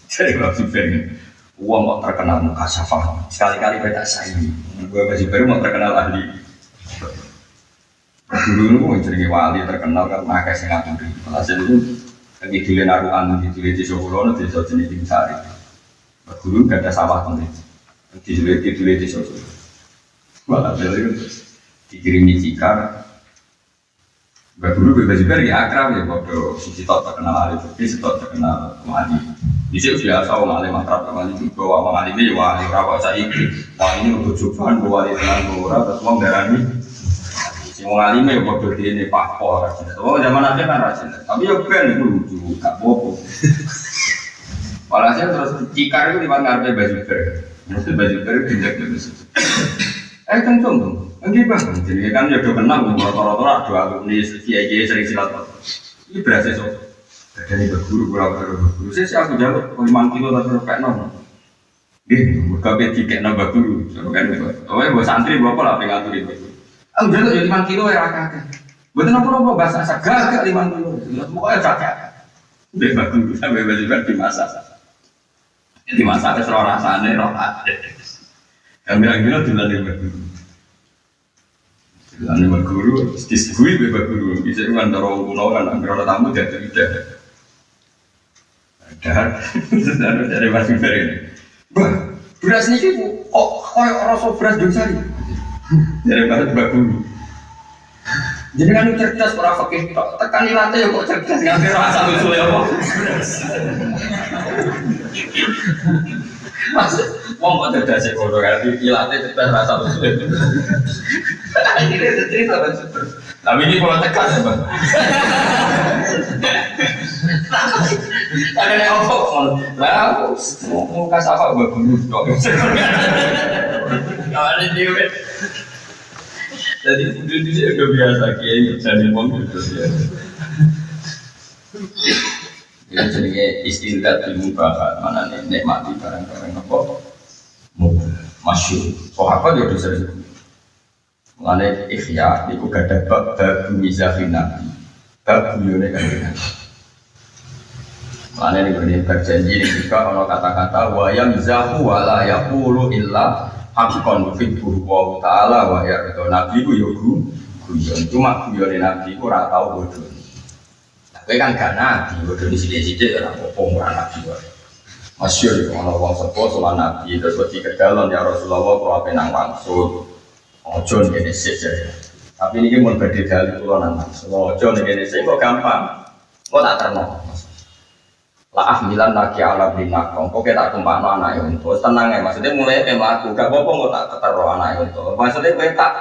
Jadi kalau super uang kok terkenal mukasyafah sekali-kali beda saya. Gue masih baru mau terkenal ahli. Dulu jadi wali terkenal kan pakai sengat nanti. Hasil itu lagi dilihat naruhan di Solo di Solo jenis tim sari. Dulu gak ada sawah nanti. Dilihat di Solo. Malah itu dikirimi cikar. Dulu bebas juga ya akrab ya. Waktu si Citot terkenal ahli fikih, Citot terkenal wali. Di sini biasa orang alim akrab wali juga. Orang alim ini wali rawat saya ini. Wah ini untuk jubahan wali dengan murah terus mau darani. Wong alim ya bodoh ini pakpor rajin. Oh zaman akhir kan rajin. Tapi ya ben itu lucu, gak bobo. Walhasil terus cikar itu di mana ngarep baju ber. Baju ber tindak terus. Kenceng dong. Enggak bang. Jadi kan ya udah kenal rata-rata dua alumni kiai sering silat. Ini berasa so. Jadi berguru guru. Saya aku jawab 5 kilo tapi kayak nol. Gih, berkabeh tiket nambah guru. Kan oh ya buat santri berapa lah pengatur itu. Aku jatuh jadi 5 kilo ya kakak. Betul apa bahasa asa gagak 5 kilo. Pokoknya kakak. Udah bagus sampai baju dimasak. Dimasak terus rasanya rohat. Kami akhirnya dilalui berguru. Dilalui berguru, disegui berguru. Bisa kan dorong kuno kan antara tamu jatuh tidak. Ada dari masih ini. Bah, beras ini kok koyok rasa beras dosari. Dari barat bagus. Jadi kan cerdas para fakir tekan ilate ya kok cerdas ngambil rasa lucu ya kok. Maksud wong kok cerdas kok ora ilate cerdas rasa lucu. Akhirnya cerita banget. Tapi ini kalau tekan ya Bang. Ada yang ngomong, lah mau kasih apa bagus dong. Kalau ada dia jadi dia udah biasa kiai jadi ngomong gitu ya. Ini jadinya istilah di muka mana nih nikmati barang-barang apa masyhur. Oh apa dia udah sering. Mengenai ikhya itu gak ada bab mizafin nabi, bab buyone kan. Mengenai ini berjanji ini juga kalau kata-kata wa yamzahu wala yaqulu illa hakon fiqhu wa ta'ala wa ya itu nabi ku yo guyon cuma guyone nabi ku ora tau bodoh. Tapi kan gak nabi bodoh di sithik-sithik ora apa-apa ora nabi wae. Masyhur ana wong sepuh sowan nabi terus dikedalon ya Rasulullah kula penang wangsul. Ojo ngene sik jare. Tapi niki mun badhe dalil kula nang ojo ngene sik kok gampang. Kok tak terno. Lah ahmilan lagi ala binak kok tak tumpakno anake unta. Tenang ya maksudnya mulai mlaku gak apa-apa kok tak ketero anake unta. Maksudnya kowe tak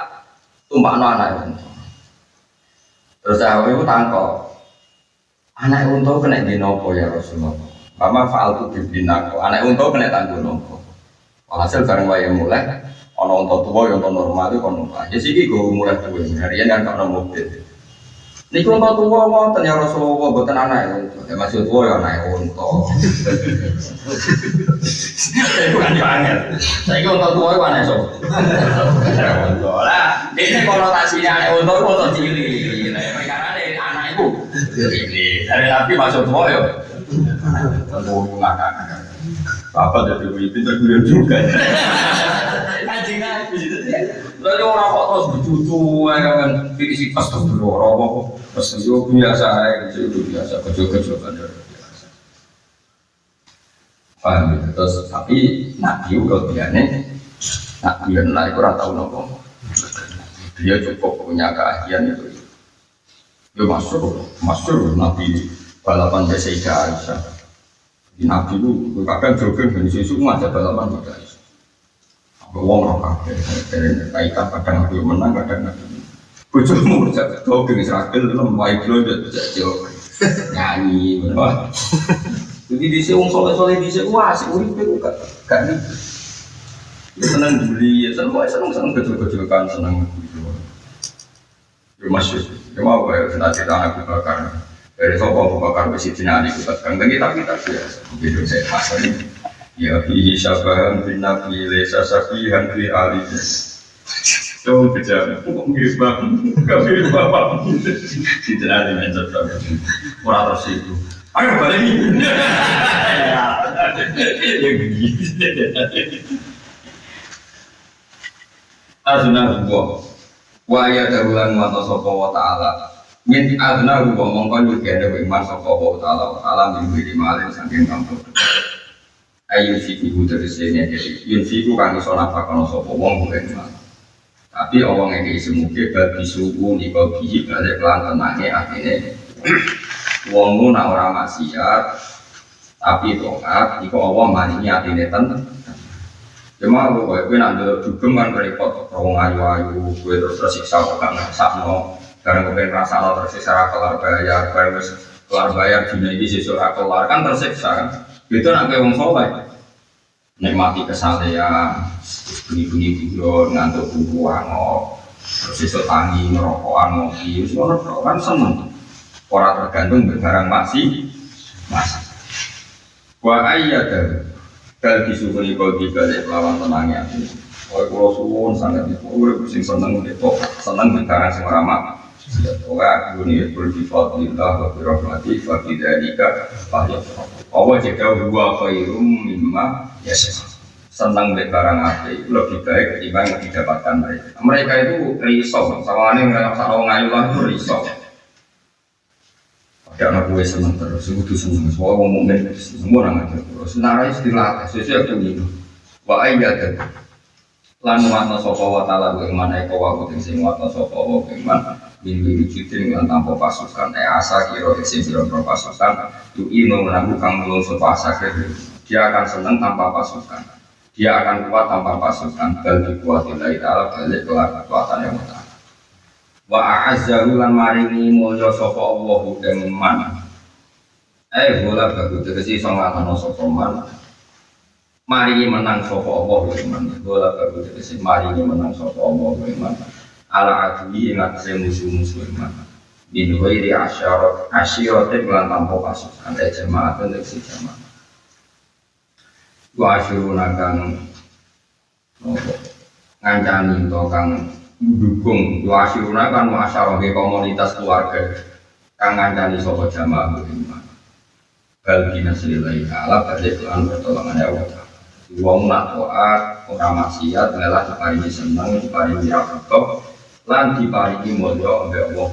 tumpakno anake unta. Terus aku iku tangkok. Anake unta kena dinopo ya Rasulullah. Mama fa'altu binak. Anake unta kena tanggo nopo. Walhasil bareng wae mulai ana unta tuwa ya unta normal itu kono. Ya siki go mulai tuwa. Harian kan kok mobil. Niku unta tuwa wonten ya Rasulullah mboten anake unta. Ya masih tuwa ya anake unta. Iku kan yo angel. Saiki unta tuwa iku anake sapa? Unta. Lah, dene konotasinya anake unta iku unta cilik. Lah perkarane anak iku cilik. Dari Nabi masuk tuwa yo. Tentu ngakak. Bapak jadi pinter guyon juga. Anjing Nabi. Lalu orang kok terus bercucu, kan fisik pas terus berorok kok, terus itu biasa, itu biasa, kecil-kecil kan biasa. Paham gitu, terus tapi Nabi kelebihannya, Nabi yang lain kurang tahu nopo. Dia cukup punya keahlian itu. Ya masuk Nabi balapan ke Sayyidah Aisyah. Di Nabi itu kadang jogging dan susu ngajak balapan Sayyidah Aisyah. Wong ora kabeh kaitan kadang aku menang kadang aku. Bojomu jak jogging Israel lem wae blondet jak nyanyi ngono. Jadi dhisik wong saleh-saleh dhisik asik uripe kok gak nih. Seneng beli, seneng kecil-kecilkan seneng gitu. Ya masih, ya mau kayak cita-cita anak bakar. Dari sopo bakar besi Cina ini kita sekarang kita biasa. Begitu saya pasal ini. Ya fihi syabahan bin nabi lesa sabihan fi alihi. Coba bicara, kok mirip banget, gak mirip bapak. Si Cina ini mencet banget. Orang tersipu. Ayo balik ini. Ya begini. Azna huwa wa ya darulan wa sapa wa ta'ala min azna huwa mongkon juga ada iman sapa wa ta'ala min wiri malin saking kampung ayu siku tersene jadi yen siku kang iso nafakono sapa wong iman tapi wong iki semuge bab disuku nika bihi balik lan tenange atine wong nu nak ora maksiat tapi taat iku Allah maringi atine tenang. Cuma gue nanti dugem kan repot, orang ayu-ayu, gue terus tersiksa kok nggak sakno, karena gue ngerasa lo tersiksa kelar bayar dunia ini sesuatu kelar kan tersiksa kan, itu nanti orang soleh, nikmati kesalehan, bunyi-bunyi tidur, ngantuk buku angok, terus sesuatu tangi, ngerokokan, ngopi, semua kan seneng, orang tergantung barang masih, wah iya deh. Kal disukuni kau dibalik lawan tenangnya. Oleh pulau suwon sangat itu, oleh pusing seneng itu, seneng bicara semua ramah. Oke, dunia berdifat lillah, berrahmati, fakidalika, fahya. Allah jika dua khairum mimma yasas. Seneng bicara api lebih baik ketimbang didapatkan mereka. Mereka itu risau, sama ini nggak salah ngayulah itu risau. Ada anak gue seneng terus, itu seneng. Soalnya ngomongin semua orang ada terus. Narai istilah sesuai aku ini. Wa ayyad. Lan watna sapa wa ta'ala gue mana eko waku sing watna sapa wa iman. Min wujudin lan tanpa pasukan. Asa kira sing sira pasukan. Tu ino menanggu kang mulung sapa asa kira. Dia akan seneng tanpa pasukan. Dia akan kuat tanpa pasukan. Bal dikuatilai ta'ala balik kekuatan yang utama. Wa a'azzahu lan maringi mulya sapa Allah ing man. Bola bagus tegese iso nglakoni sapa man. Maringi menang sapa Allah ing man. Bola bagus tegese maringi menang sapa Allah ing man. Ala adwi ing atase musuh-musuh man. Bin ghairi asyarat lan tanpa pasukan jamaah dan jamaah. Wa asyuruna kang ngancani to kang dukung wasiruna kan masyarakat komunitas keluarga kang ngancani sapa jamaah beriman bal binasrillah ala balik lan pertolongan Allah wong nak taat ora maksiat malah diparingi seneng diparingi rahmat lan diparingi mulya ambek Allah.